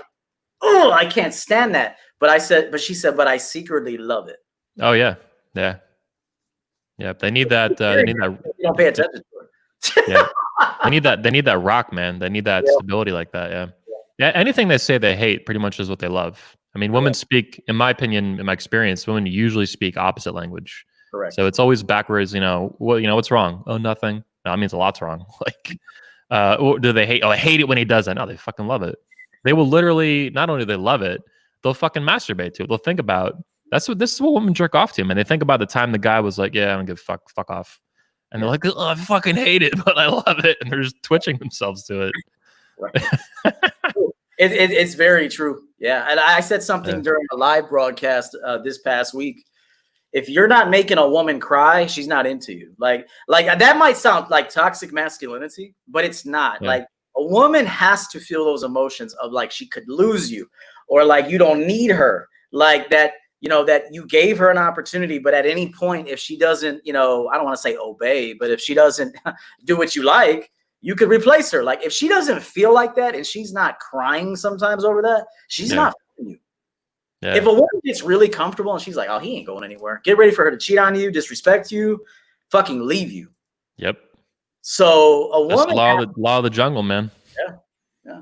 oh, I can't stand that. But she said, but I secretly love it. Oh yeah. Yeah. Yeah. They need that. They need that. You don't pay attention to it. Yeah. They need that rock, man. They need that stability like that. Yeah. Yeah. Anything they say they hate pretty much is what they love. I mean, women speak, in my opinion, in my experience, women usually speak opposite language. Correct. So it's always backwards. What's wrong? Oh, nothing. No, that means a lot's wrong. Like, do they hate? Oh, I hate it when he does that. No, they fucking love it. They will literally, not only do they love it, they'll fucking masturbate to it. They'll think about this is what women jerk off to him, and they think about the time the guy was like, "Yeah, I don't give a fuck off," and they're like, "Oh, I fucking hate it, but I love it," and they're just twitching themselves to it. Right. It's very true. Yeah, and I said something during a live broadcast this past week. If you're not making a woman cry, she's not into you. Like that might sound like toxic masculinity, but it's not. Like a woman has to feel those emotions of like she could lose you, or like you don't need her, like that, that you gave her an opportunity, but at any point, if she doesn't, I don't want to say obey, but if she doesn't do what you like, you could replace her. Like if she doesn't feel like that and she's not crying sometimes over that, she's not feeling you. Yeah. If a woman gets really comfortable and she's like, oh, he ain't going anywhere, get ready for her to cheat on you, disrespect you, fucking leave you. Yep. So a woman, the law of the jungle, man. Yeah.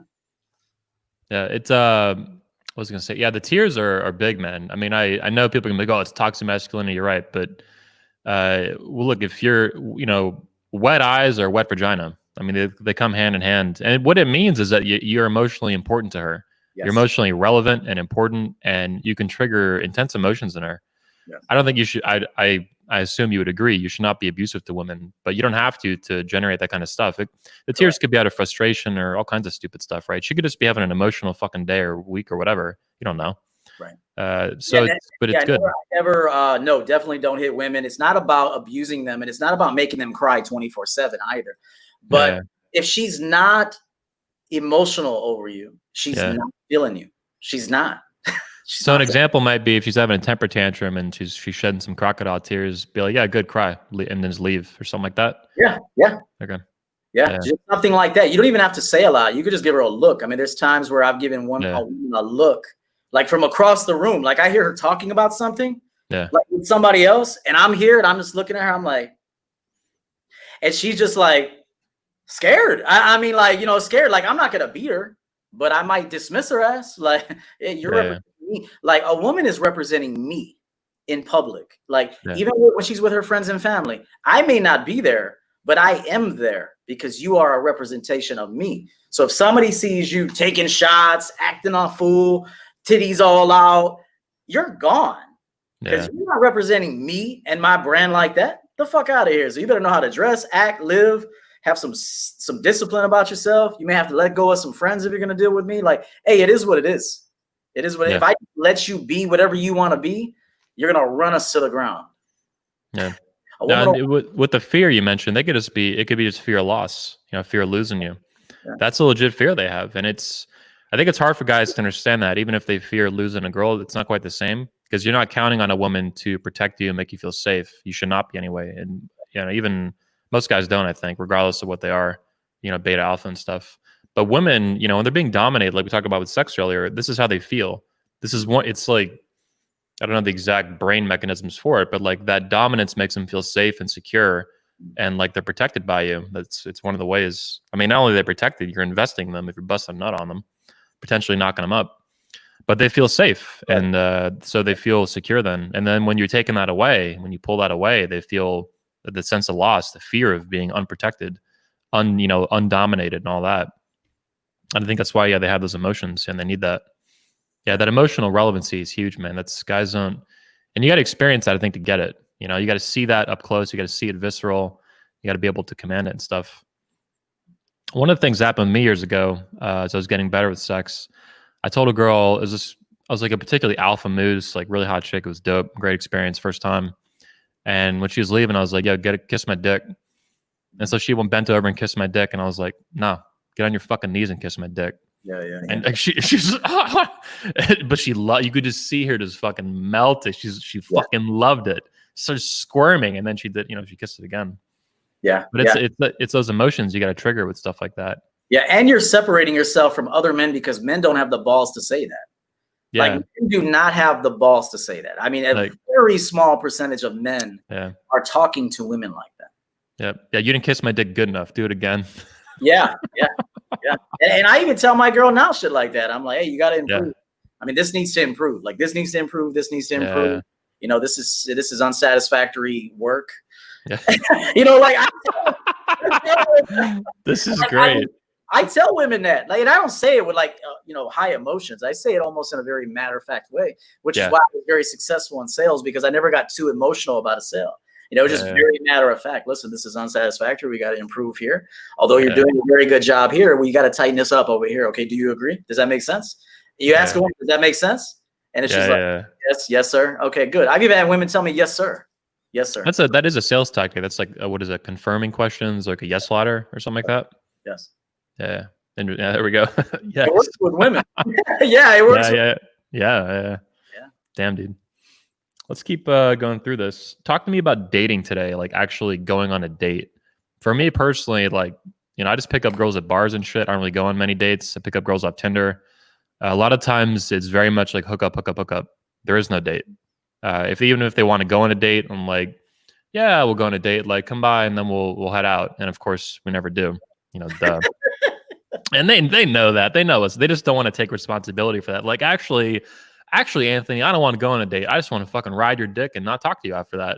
It's what was I gonna say? Yeah, the tears are big, man. I mean, I know people can be like, oh, it's toxic masculinity. You're right, but look, if you're wet eyes or wet vagina, I mean, they come hand in hand, and what it means is that you're emotionally important to her. Yes. You're emotionally relevant and important, and you can trigger intense emotions in her. Yes. I don't think you should. I assume you would agree. You should not be abusive to women, but you don't have to generate that kind of stuff. The tears could be out of frustration or all kinds of stupid stuff, right? She could just be having an emotional fucking day or week or whatever. You don't know. Right. It's good. No, definitely don't hit women. It's not about abusing them, and it's not about making them cry 24/7 either. But if she's not emotional over you, she's not feeling you. She's not. So an example might be if she's having a temper tantrum and she's shedding some crocodile tears, be like, yeah, good, cry, and then just leave or something like that. Yeah. Okay. Yeah, just something like that. You don't even have to say a lot. You could just give her a look. I mean, there's times where I've given a woman a look, like from across the room. Like I hear her talking about something, like with somebody else, and I'm here and I'm just looking at her. I'm like, and she's just like scared. I mean, like, scared. Like I'm not gonna beat her, but I might dismiss her ass. Like you're representing me. Like a woman is representing me in public. Like even when she's with her friends and family, I may not be there, but I am there because you are a representation of me. So if somebody sees you taking shots, acting a fool, titties all out, you're gone because you're not representing me and my brand like that. The fuck out of here. So you better know how to dress, act, live, have some discipline about yourself. You may have to let go of some friends if you're going to deal with me. Like, hey, it is what it is. It is what if I let you be whatever you want to be, you're going to run us to the ground. Yeah. With the fear you mentioned, it could be just fear of loss, fear of losing you. Yeah. That's a legit fear they have. And I think it's hard for guys to understand that, even if they fear losing a girl, it's not quite the same because you're not counting on a woman to protect you and make you feel safe. You should not be anyway. And, even most guys don't, I think, regardless of what they are, beta, alpha and stuff. But women, when they're being dominated, like we talked about with sex earlier, this is how they feel. This is one. It's like, I don't know the exact brain mechanisms for it, but like that dominance makes them feel safe and secure, and like they're protected by you. It's one of the ways. I mean, not only are they protected, you're investing in them if you're busting a nut on them, potentially knocking them up, but they feel safe, Right. and so they feel secure then. And then when you're taking that away, when you pull that away, they feel the sense of loss, the fear of being unprotected, undominated, and all that. And I think that's why, they have those emotions and they need that. Yeah, that emotional relevancy is huge, man. That's guys don't, and you got to experience that, I think, to get it. You got to see that up close. You got to see it visceral. You got to be able to command it and stuff. One of the things that happened to me years ago, as I was getting better with sex, I told a girl, I was like a particularly alpha moose, like really hot chick. It was dope, great experience, first time. And when she was leaving, I was like, yo, kiss my dick. And so she bent over and kissed my dick, and I was like, no, get on your fucking knees and kiss my dick. Yeah. And like she's, but you could just see her just fucking melted. She fucking loved it. Started squirming, and then she did, she kissed it again. Yeah. But it's those emotions you got to trigger with stuff like that. Yeah, and you're separating yourself from other men because men don't have the balls to say that. Yeah. Like, men do not have the balls to say that. I mean, a very small percentage of men are talking to women like that. Yeah. You didn't kiss my dick good enough. Do it again. Yeah. And I even tell my girl now shit like that. I'm like, hey, you got to improve. Yeah. I mean, this needs to improve. Like, this needs to improve. This needs to improve. Yeah. This is unsatisfactory work. Yeah. This is great. I tell women that, like, and I don't say it with like, high emotions. I say it almost in a very matter-of-fact way, which is why I was very successful in sales, because I never got too emotional about a sale. Just very matter of fact. Listen, this is unsatisfactory. We got to improve here. Although you're doing a very good job here, we got to tighten this up over here. Okay, do you agree? Does that make sense? You ask a woman, does that make sense? And it's just like, yes, sir. Okay, good. I've even had women tell me, yes, sir. Yes, sir. That is a sales tactic. That's like, what is it? Confirming questions, like a yes ladder or something like that. Yes. Yeah. And there we go. Yes. It works with women. It works. Yeah. Damn, dude. Let's keep going through this. Talk to me about dating today, like actually going on a date. For me personally, like, I just pick up girls at bars and shit. I don't really go on many dates. I pick up girls off Tinder. A lot of times it's very much like hook up. There is no date. Even if they want to go on a date, I'm like, yeah, we'll go on a date. Like, come by and then we'll head out. And of course, we never do. And they know that. They know us. They just don't want to take responsibility for that. Like, actually, Anthony, I don't want to go on a date. I just want to fucking ride your dick and not talk to you after that,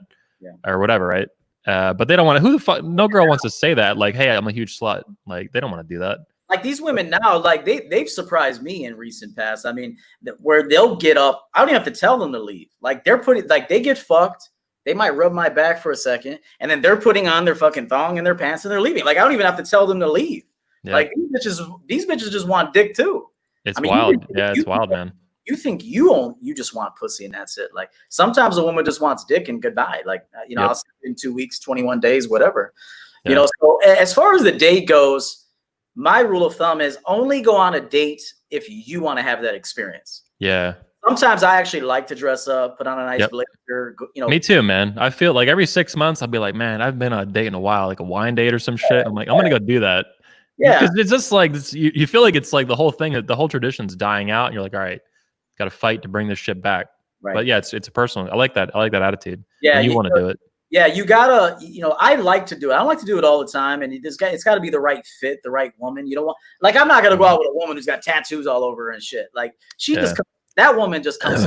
or whatever, right? But they don't want to. Who the fuck? No girl wants to say that. Like, hey, I'm a huge slut. Like, they don't want to do that. Like, these women now, like, they've surprised me in recent past. I mean, where they'll get up. I don't even have to tell them to leave. Like, they get fucked. They might rub my back for a second, and then they're putting on their fucking thong and their pants and they're leaving. Like, I don't even have to tell them to leave. Yeah. Like, these bitches just want dick too. It's wild. It's wild, man. You think you just want pussy and that's it. Like, sometimes a woman just wants dick and goodbye. Like, I'll see you in 2 weeks, 21 days, whatever. So as far as the date goes, my rule of thumb is only go on a date if you want to have that experience. Yeah. Sometimes I actually like to dress up, put on a nice blazer. Me too, man. I feel like every 6 months I'll be like, man, I've been on a date in a while, like a wine date or some shit. I'm like, I'm gonna go do that. Yeah, because it's just like you feel like it's like the whole thing, the whole tradition's dying out, and you're like, all right, got to fight to bring this shit back. Right. But yeah, it's a personal. I like that attitude. Yeah, and you want to do it. Yeah, you gotta. I like to do it. I don't like to do it all the time, and it's got to be the right fit, the right woman. You don't want, like, I'm not gonna go out with a woman who's got tattoos all over her and shit. Like, that woman just comes.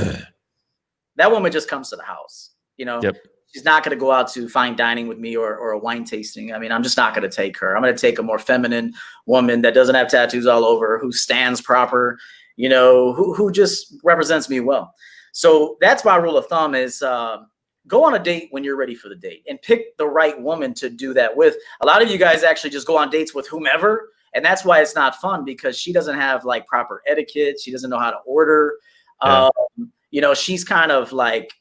That woman just comes to the house. Yep. She's not going to go out to fine dining with me or a wine tasting. I mean, I'm just not going to take her. I'm going to take a more feminine woman that doesn't have tattoos all over her, who stands proper, who just represents me well. So that's my rule of thumb is go on a date when you're ready for the date and pick the right woman to do that with. A lot of you guys actually just go on dates with whomever. And that's why it's not fun, because she doesn't have like proper etiquette. She doesn't know how to order. Yeah. She's kind of like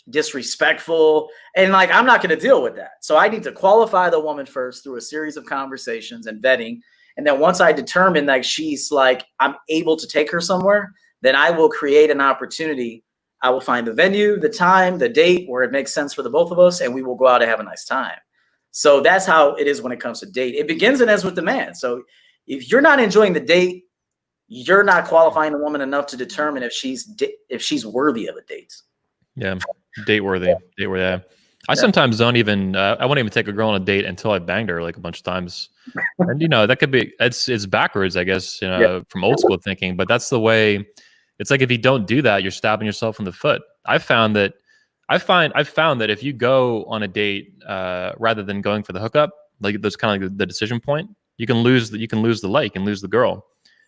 disrespectful, and like, I'm not going to deal with that. So I need to qualify the woman first through a series of conversations and vetting. And then once I determine that she's like, I'm able to take her somewhere, then I will create an opportunity. I will find the venue, the time, the date where it makes sense for the both of us, and we will go out and have a nice time. So that's how it is when it comes to date. It begins and ends with the man. So If you're not enjoying the date, you're not qualifying the woman enough to determine if she's worthy of a date. Yeah, date worthy. Yeah. I sometimes don't even. I won't even take a girl on a date until I banged her like a bunch of times. And that could be. It's backwards, I guess. From old school thinking. But that's the way. It's like if you don't do that, you're stabbing yourself in the foot. I've found that if you go on a date rather than going for the hookup, like that's kind of like the decision point, you can lose the leg, you can lose the girl.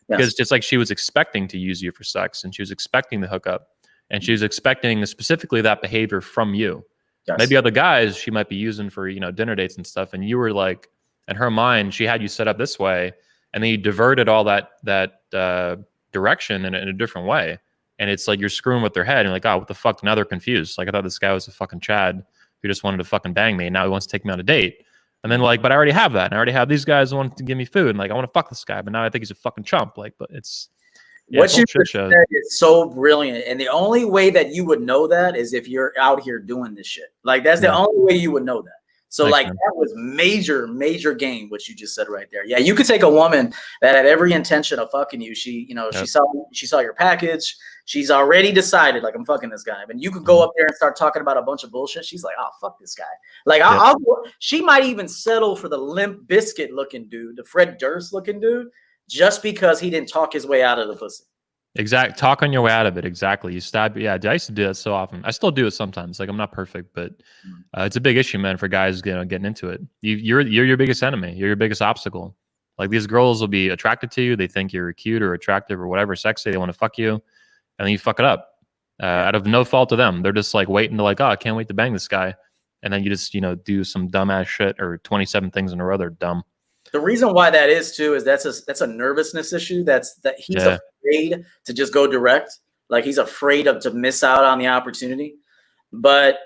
Yes. Because just like she was expecting to use you for sex, and she was expecting the hookup, and she was expecting specifically that behavior from you. Yes. Maybe other guys she might be using for dinner dates and stuff, and you were like, in her mind, she had you set up this way, and then you diverted all that direction in a different way. And it's like you're screwing with their head, and like, oh, what the fuck? Now they're confused. Like, I thought this guy was a fucking Chad who just wanted to fucking bang me, and now he wants to take me on a date. And then like, but I already have that, and I already have these guys who want to give me food, and like, I want to fuck this guy, but now I think he's a fucking chump. Like, but it's what you said is so brilliant, and the only way that you would know that is if you're out here doing this shit. Like, that's the only way you would know that. So Thanks, like man. that was major game, what you just said right there. Yeah, you could take a woman that had every intention of fucking you. She, she saw your package. She's already decided, like, I'm fucking this guy. And you could go up there and start talking about a bunch of bullshit. She's like, oh, fuck this guy. Like, she might even settle for the Limp Bizkit looking dude, the Fred Durst looking dude, just because he didn't talk his way out of the pussy. Exact. Talk on your way out of it. Exactly. You stab. Yeah, I used to do that so often. I still do it sometimes. Like, I'm not perfect, but it's a big issue, man, for guys getting into it. You're your biggest enemy. You're your biggest obstacle. Like, these girls will be attracted to you. They think you're cute or attractive or whatever, sexy. They want to fuck you, and then you fuck it up out of no fault of them. They're just like waiting to like, oh, I can't wait to bang this guy, and then you just do some dumbass shit or 27 things in a row. They're dumb. The reason why that is too is that's a nervousness issue. That he's afraid to just go direct. Like, he's afraid to miss out on the opportunity. But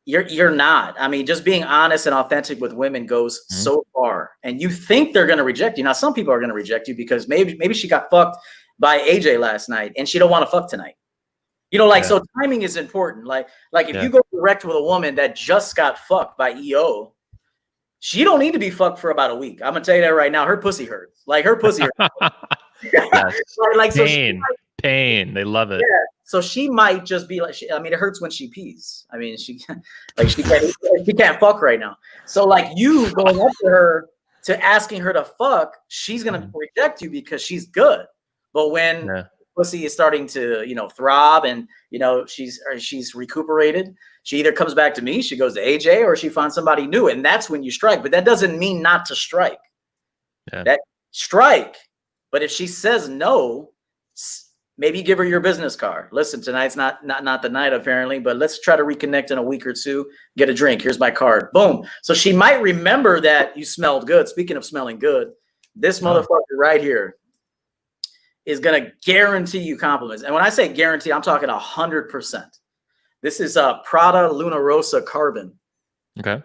you're not. I mean, just being honest and authentic with women goes so far. And you think they're gonna reject you. Now, some people are gonna reject you because maybe she got fucked by AJ last night and she don't want to fuck tonight. So timing is important. Like if you go direct with a woman that just got fucked by EO, she don't need to be fucked for about a week. I'm gonna tell you that right now. Her pussy hurts. Like, her pussy hurts. Like pain. They love it. Yeah. So she might just be like, it hurts when she pees. I mean, she can't fuck right now. So like, you going up to her to asking her to fuck, she's gonna reject you because she's good. But when pussy is starting to throb and she's recuperated, she either comes back to me, she goes to AJ, or she finds somebody new, and that's when you strike. But that doesn't mean not to strike. That strike. But if she says no, maybe give her your business card. Listen, tonight's not the night apparently, but let's try to reconnect in a week or two. Get a drink. Here's my card. Boom. So she might remember that you smelled good. Speaking of smelling good, this motherfucker right here is gonna guarantee you compliments. And when I say guarantee, I'm talking 100%. This is Prada Luna Rosa Carbon. Okay.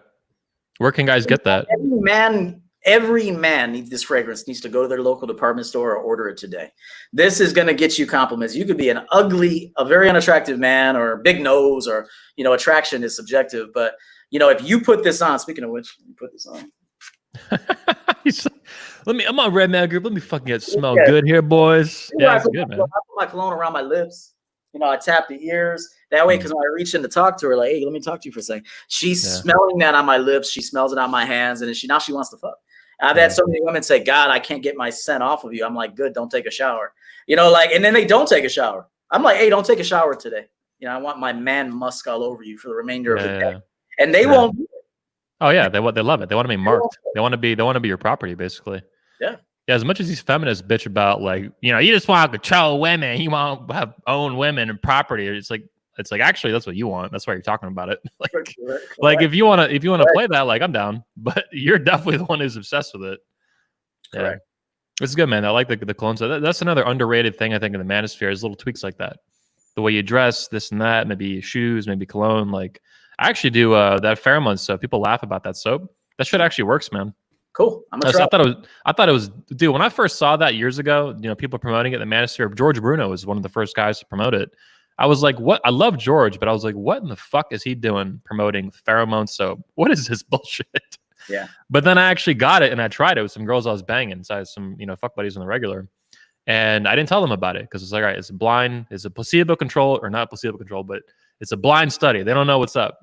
Where can guys get that? Every man needs this fragrance, needs to go to their local department store or order it today. This is going to get you compliments. You could be a very unattractive man, or big nose, or, attraction is subjective. But, if you put this on, speaking of which, let me put this on. I'm on Red Man Group. Let me fucking smell good here, boys. Yeah, it's good, man. I put my cologne around my lips. I tap the ears that way, because when I reach in to talk to her, like, hey, let me talk to you for a second. She's smelling that on my lips. She smells it on my hands, and now she wants to fuck. I've had so many women say, God, I can't get my scent off of you. I'm like, good, don't take a shower. And then they don't take a shower. I'm like, hey, don't take a shower today. I want my man musk all over you for the remainder of the day. And they won't do it. Oh yeah, they love it. They want to be marked. They want to be your property, basically. Yeah. Yeah, as much as these feminists bitch about, like, you just want to control women, you want to own women and property. It's like actually that's what you want. That's why you're talking about it. Like if you want to play that, like, I'm down. But you're definitely the one who's obsessed with it. Yeah, correct. It's good, man. I like the cologne. So that's another underrated thing I think in the manosphere is little tweaks like that. The way you dress, this and that, maybe shoes, maybe cologne. Like, I actually do that pheromone soap. People laugh about that soap. That shit actually works, man. Cool. I thought it was, dude, when I first saw that years ago, people promoting it in the manosphere, George Bruno was one of the first guys to promote it. I was like, what? I love George, but I was like, what in the fuck is he doing promoting pheromone soap? What is this bullshit? Yeah. But then I actually got it and I tried it with some girls I was banging. So I had some, fuck buddies on the regular. And I didn't tell them about it because it's like, all right, it's blind, it's a placebo control, or not placebo control, but it's a blind study. They don't know what's up.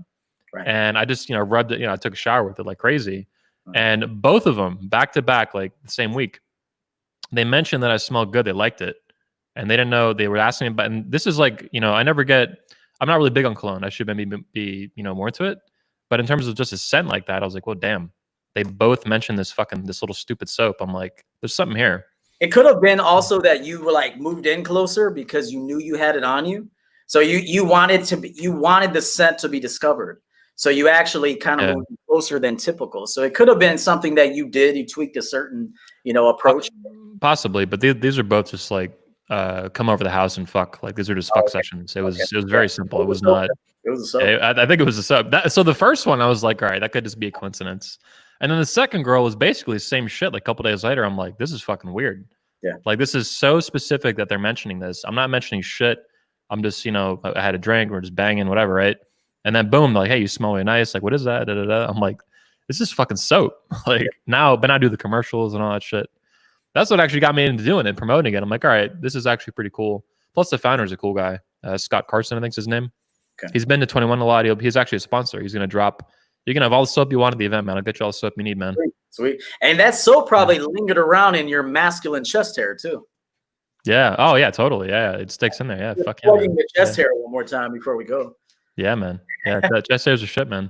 Right. And I just, rubbed it, I took a shower with it like crazy. And both of them back to back, like the same week, they mentioned that I smelled good. They liked it. And they didn't know, they were asking me about, and this is like, I'm not really big on cologne. I should maybe be, more into it. But in terms of just a scent like that, I was like, well, damn. They both mentioned this little stupid soap. I'm like, there's something here. It could have been also that you were like moved in closer because you knew you had it on you. So you wanted the scent to be discovered. So you actually kind of moved closer than typical. So it could have been something that you did. You tweaked a certain, approach. Possibly, but these are both just like come over the house and fuck. Like these are just fuck sessions. It was very simple. It was not. It was a soap. I think it was a soap. So the first one, I was like, all right, that could just be a coincidence. And then the second girl was basically the same shit. Like a couple days later, I'm like, this is fucking weird. Yeah. Like this is so specific that they're mentioning this. I'm not mentioning shit. I'm just, I had a drink, we're just banging, whatever, right? And then boom, like, hey, you smell really nice. Like, what is that? Da, da, da. I'm like, this is fucking soap. Like now, but I do the commercials and all that shit. That's what actually got me into doing it, promoting it. I'm like, all right, this is actually pretty cool. Plus, the founder's a cool guy. Scott Carson, I think's his name. Okay. He's been to 21 a lot. He's actually a sponsor. He's going to drop. You can have all the soap you want at the event, man. I'll get you all the soap you need, man. Sweet. And that soap probably lingered around in your masculine chest hair too. Yeah. Oh, yeah, totally. Yeah. It sticks in there. Yeah. Fuck yeah. Plugging the chest hair one more time before we go. Yeah, man. Yeah. Chest hairs are shit, man.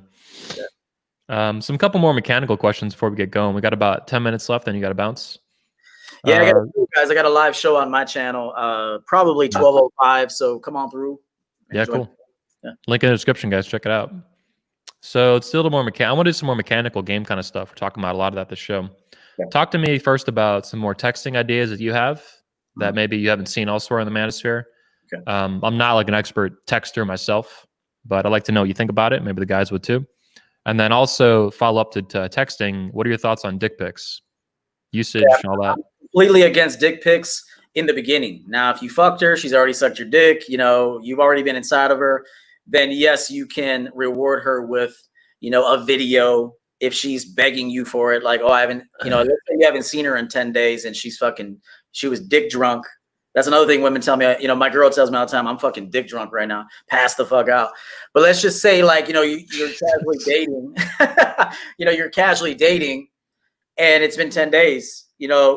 Yeah. Some couple more mechanical questions before we get going. We got about 10 minutes left, then you got to bounce. Yeah, I got a live show on my channel, probably 12:05. So come on through. Yeah, cool. Yeah. Link in the description, guys. Check it out. So it's still a little more I want to do some more mechanical game kind of stuff. We're talking about a lot of that this show. Yeah. Talk to me first about some more texting ideas that you have that maybe you haven't seen elsewhere in the manosphere. Okay. I'm not like an expert texter myself, but I'd like to know what you think about it. Maybe the guys would too. And then also follow up to texting. What are your thoughts on dick pics? Usage and all that? I'm completely against dick pics in the beginning. Now, if you fucked her, she's already sucked your dick, you've already been inside of her, then yes, you can reward her with, a video if she's begging you for it. Like, oh, I haven't, let's say you haven't seen her in 10 days and she was dick drunk. That's another thing women tell me, my girl tells me all the time, I'm fucking dick drunk right now. Pass the fuck out. But let's just say like, you're casually dating, you're casually dating and it's been 10 days,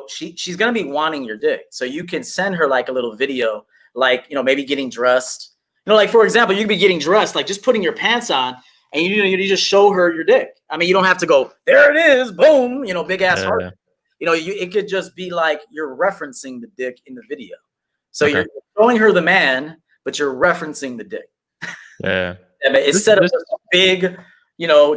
she's going to be wanting your dick. So you can send her like a little video, like, maybe getting dressed, like for example, you could be getting dressed, like just putting your pants on and you just show her your dick. I mean, you don't have to go, there it is, boom, big ass heart. It could just be like you're referencing the dick in the video. So you're showing her the man, but you're referencing the dick. Yeah. Instead of just a big,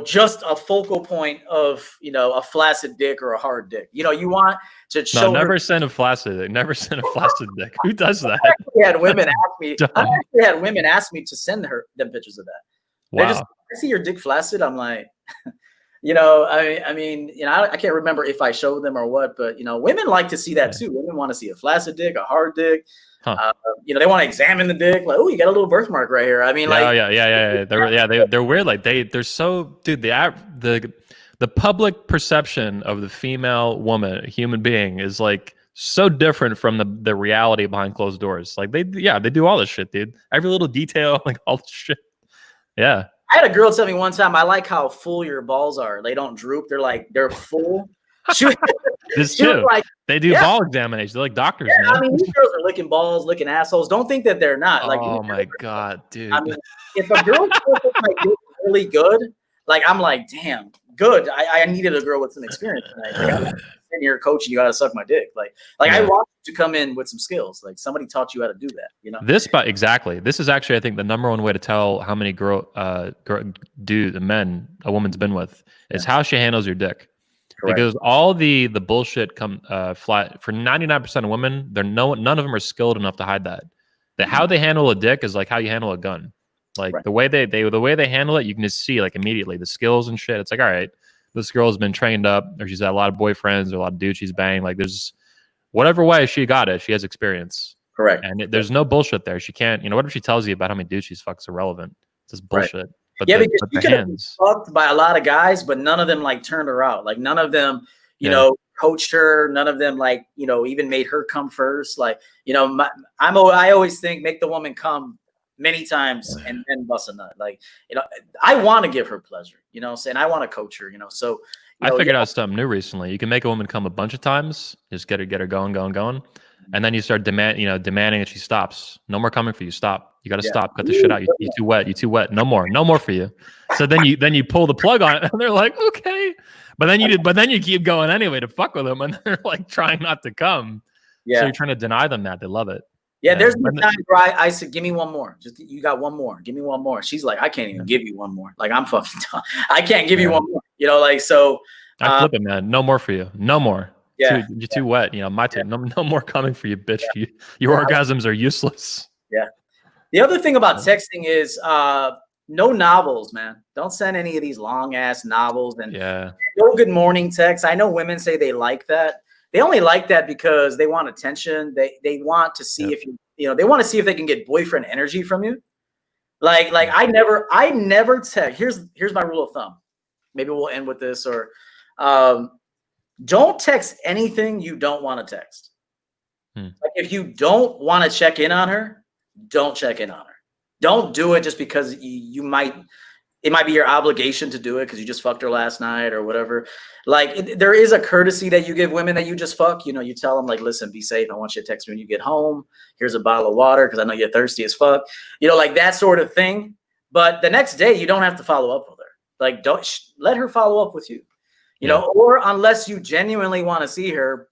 just a focal point of, a flaccid dick or a hard dick. You want to show. No, never send a flaccid dick. Never send a flaccid dick. Who does that? I actually had women ask me to send them pictures of that. Wow. I see your dick flaccid. I'm like, I can't remember if I showed them or what, but women like to see that too. Women want to see a flaccid dick, a hard dick. Huh. They want to examine the dick. Like, oh, you got a little birthmark right here. I mean, yeah. They're weird. Like they're so, dude. The public perception of the female woman, human being, is like so different from the reality behind closed doors. Like they do all this shit, dude. Every little detail, like all this shit. Yeah. I had a girl tell me one time, I like how full your balls are. They don't droop. They're full. This too. Like, they do ball examinations. They're like doctors, man. I mean, these girls are licking balls, licking assholes. Don't think that they're not. Like, oh my god, dude. I mean, if a girl like really good, like I'm like, damn, good. I needed a girl with some experience tonight. Like, I'm sitting here coaching you how to suck my dick. Like I want you to come in with some skills. Like somebody taught you how to do that. Exactly. This is actually, I think, the number one way to tell how many men a woman's been with is how she handles your dick. Correct. Because all the bullshit come flat for 99% of women. None of them are skilled enough to hide that. How they handle a dick is like how you handle a gun. Like the way they handle it, you can just see like immediately the skills and shit. It's like, all right, this girl's been trained up, or she's had a lot of boyfriends, or a lot of dudes she's banged. Like there's whatever way she got it, she has experience. Correct. And there's no bullshit there. She can't, whatever she tells you about how many dudes she's fucked is irrelevant. It's just bullshit. Right. Yeah, because but she the could have been hands. fucked by a lot of guys, but none of them like turned her out. Like none of them, coached her. None of them like, even made her come first. Like, I always think make the woman come many times and then bust a nut. Like, I want to give her pleasure, saying I want to coach her, so. I figured out something new recently. You can make a woman come a bunch of times, just get her going, and then you start demanding that she stops. No more coming for you. Stop. You got to stop. Cut the shit out. You too wet. You too wet. No more for you. So then you pull the plug on it, and they're like, okay, but then you keep going anyway to fuck with them, and they're like trying not to come. Yeah. So you're trying to deny them that they love it. Yeah, there's been times where I said, give me one more. Just you got one more. Give me one more. She's like, I can't even give you one more. Like I'm fucking done. I can't give you one more. Like so. I flip it, man. No more for you. No more. Yeah, you're too wet. My turn. No more coming for you, bitch. Your orgasms are useless. Yeah. The other thing about texting is no novels, man. Don't send any of these long ass novels and no good morning texts. I know women say they like that. They only like that because they want attention. They want to see if they want to see if they can get boyfriend energy from you. Like I never text. Here's my rule of thumb. Maybe we'll end with this or don't text anything you don't want to text. Like if you don't want to check in on her, don't check in on her. Don't do it just because it might be your obligation to do it because you just fucked her last night or whatever. Like there is a courtesy that you give women that you just fuck. You tell them like, listen, be safe. I want you to text me when you get home. Here's a bottle of water because I know you're thirsty as fuck. Like that sort of thing. But the next day you don't have to follow up with her. Like don't let her follow up with you. Or unless you genuinely want to see her.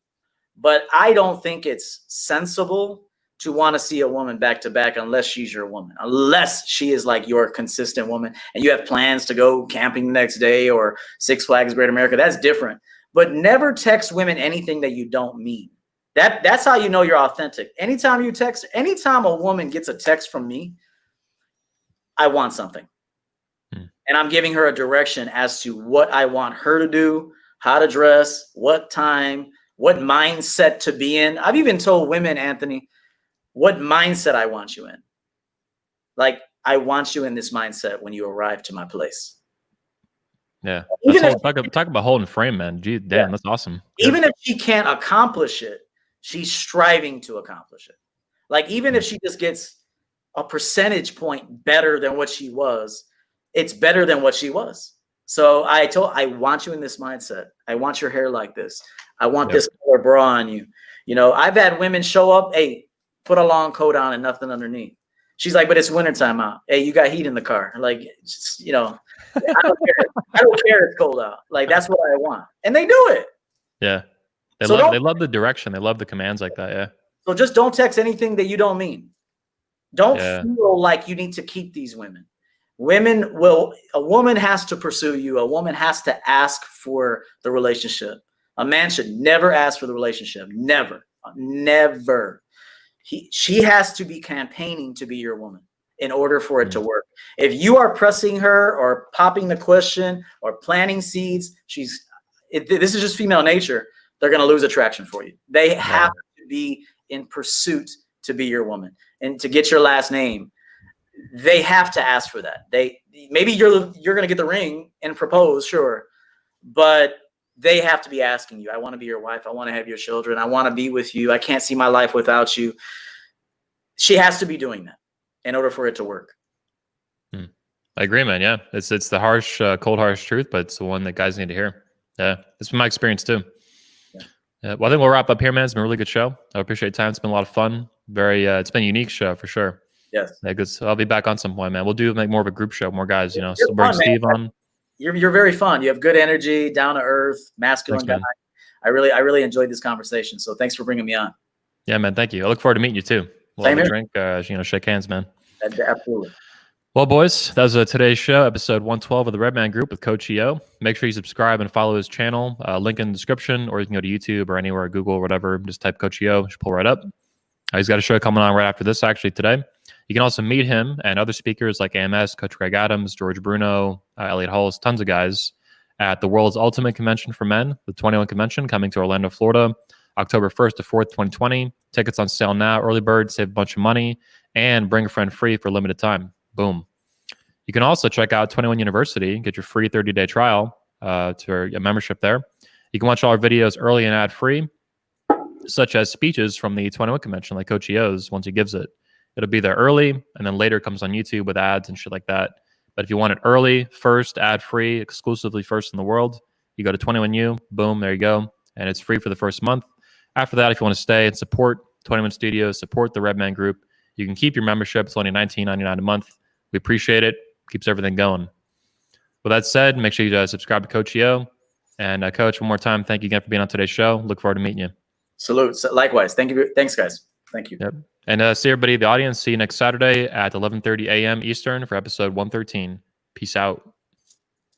But I don't think it's sensible to want to see a woman back to back unless she's your woman, unless she is like your consistent woman and you have plans to go camping the next day or Six Flags Great America. That's different. But never text women anything that you don't mean. That's how you know you're authentic. Anytime a woman gets a text from me, I want something. And I'm giving her a direction as to what I want her to do, how to dress, what time, what mindset to be in. I've even told women, Anthony, what mindset I want you in. Like, I want you in this mindset when you arrive to my place. Yeah. Talk about holding frame, man. Gee, damn, that's awesome. Even if she can't accomplish it, she's striving to accomplish it. Like, even if she just gets a percentage point better than what she was, it's better than what she was. So I want you in this mindset. I want your hair like this. I want this color bra on you. I've had women show up, hey, put a long coat on and nothing underneath. She's like, but it's wintertime out. Hey, you got heat in the car. Like, I don't care. I don't care it's cold out. Like, that's what I want. And they do it. Yeah. They love the direction. They love the commands like that. Yeah. So just don't text anything that you don't mean. Don't feel like you need to keep these women. A woman has to pursue you. A woman has to ask for the relationship. A man should never ask for the relationship. Never. She has to be campaigning to be your woman in order for it to work. If you are pressing her or popping the question or planting seeds, this is just female nature. They're going to lose attraction for you. They have to be in pursuit to be your woman and to get your last name. They have to ask for that. Maybe you're going to get the ring and propose, sure, but they have to be asking you. I want to be your wife. I want to have your children. I want to be with you. I can't see my life without you. She has to be doing that in order for it to work. I agree, man. Yeah, it's the harsh, cold, harsh truth, but it's the one that guys need to hear. Yeah, it's been my experience too. Yeah. Well, I think we'll wrap up here, man. It's been a really good show. I appreciate your time. It's been a lot of fun. It's been a unique show for sure. Yes. Yeah, good. So I'll be back on some point, man. We'll make more of a group show, more guys. So bring Steve on. You're very fun. You have good energy, down to earth, masculine guy. I really enjoyed this conversation. So thanks for bringing me on. Yeah, man. Thank you. I look forward to meeting you too. We'll have a drink. Shake hands, man. Absolutely. Well, boys, that was today's show, episode 112 of the Redman Group with Coach EO. Make sure you subscribe and follow his channel. Link in the description, or you can go to YouTube or anywhere, Google, or whatever. Just type Coach EO. It should pull right up. He's got a show coming on right after this, actually, today. You can also meet him and other speakers like AMS, Coach Greg Adams, George Bruno, Elliot Hulse, tons of guys at the World's Ultimate Convention for Men, the 21 Convention, coming to Orlando, Florida, October 1st to 4th, 2020. Tickets on sale now. Early bird, save a bunch of money, and bring a friend free for a limited time. Boom. You can also check out 21 University, get your free 30-day trial to a membership there. You can watch all our videos early and ad-free, such as speeches from the 21 convention, like Coach EO's once he gives it. It'll be there early, and then later comes on YouTube with ads and shit like that. But if you want it early, first, ad-free, exclusively first in the world, you go to 21U, boom, there you go. And it's free for the first month. After that, if you want to stay and support 21 Studios, support the Redman Group, you can keep your membership. It's only $19.99 a month. We appreciate it. Keeps everything going. With that said, make sure you subscribe to Coach EO. And Coach, one more time, thank you again for being on today's show. Look forward to meeting you. Salute. Likewise. Thank you. Thanks, guys. Thank you. Yep. And see everybody in the audience. See you next Saturday at 11:30 a.m. Eastern for episode 113. Peace out.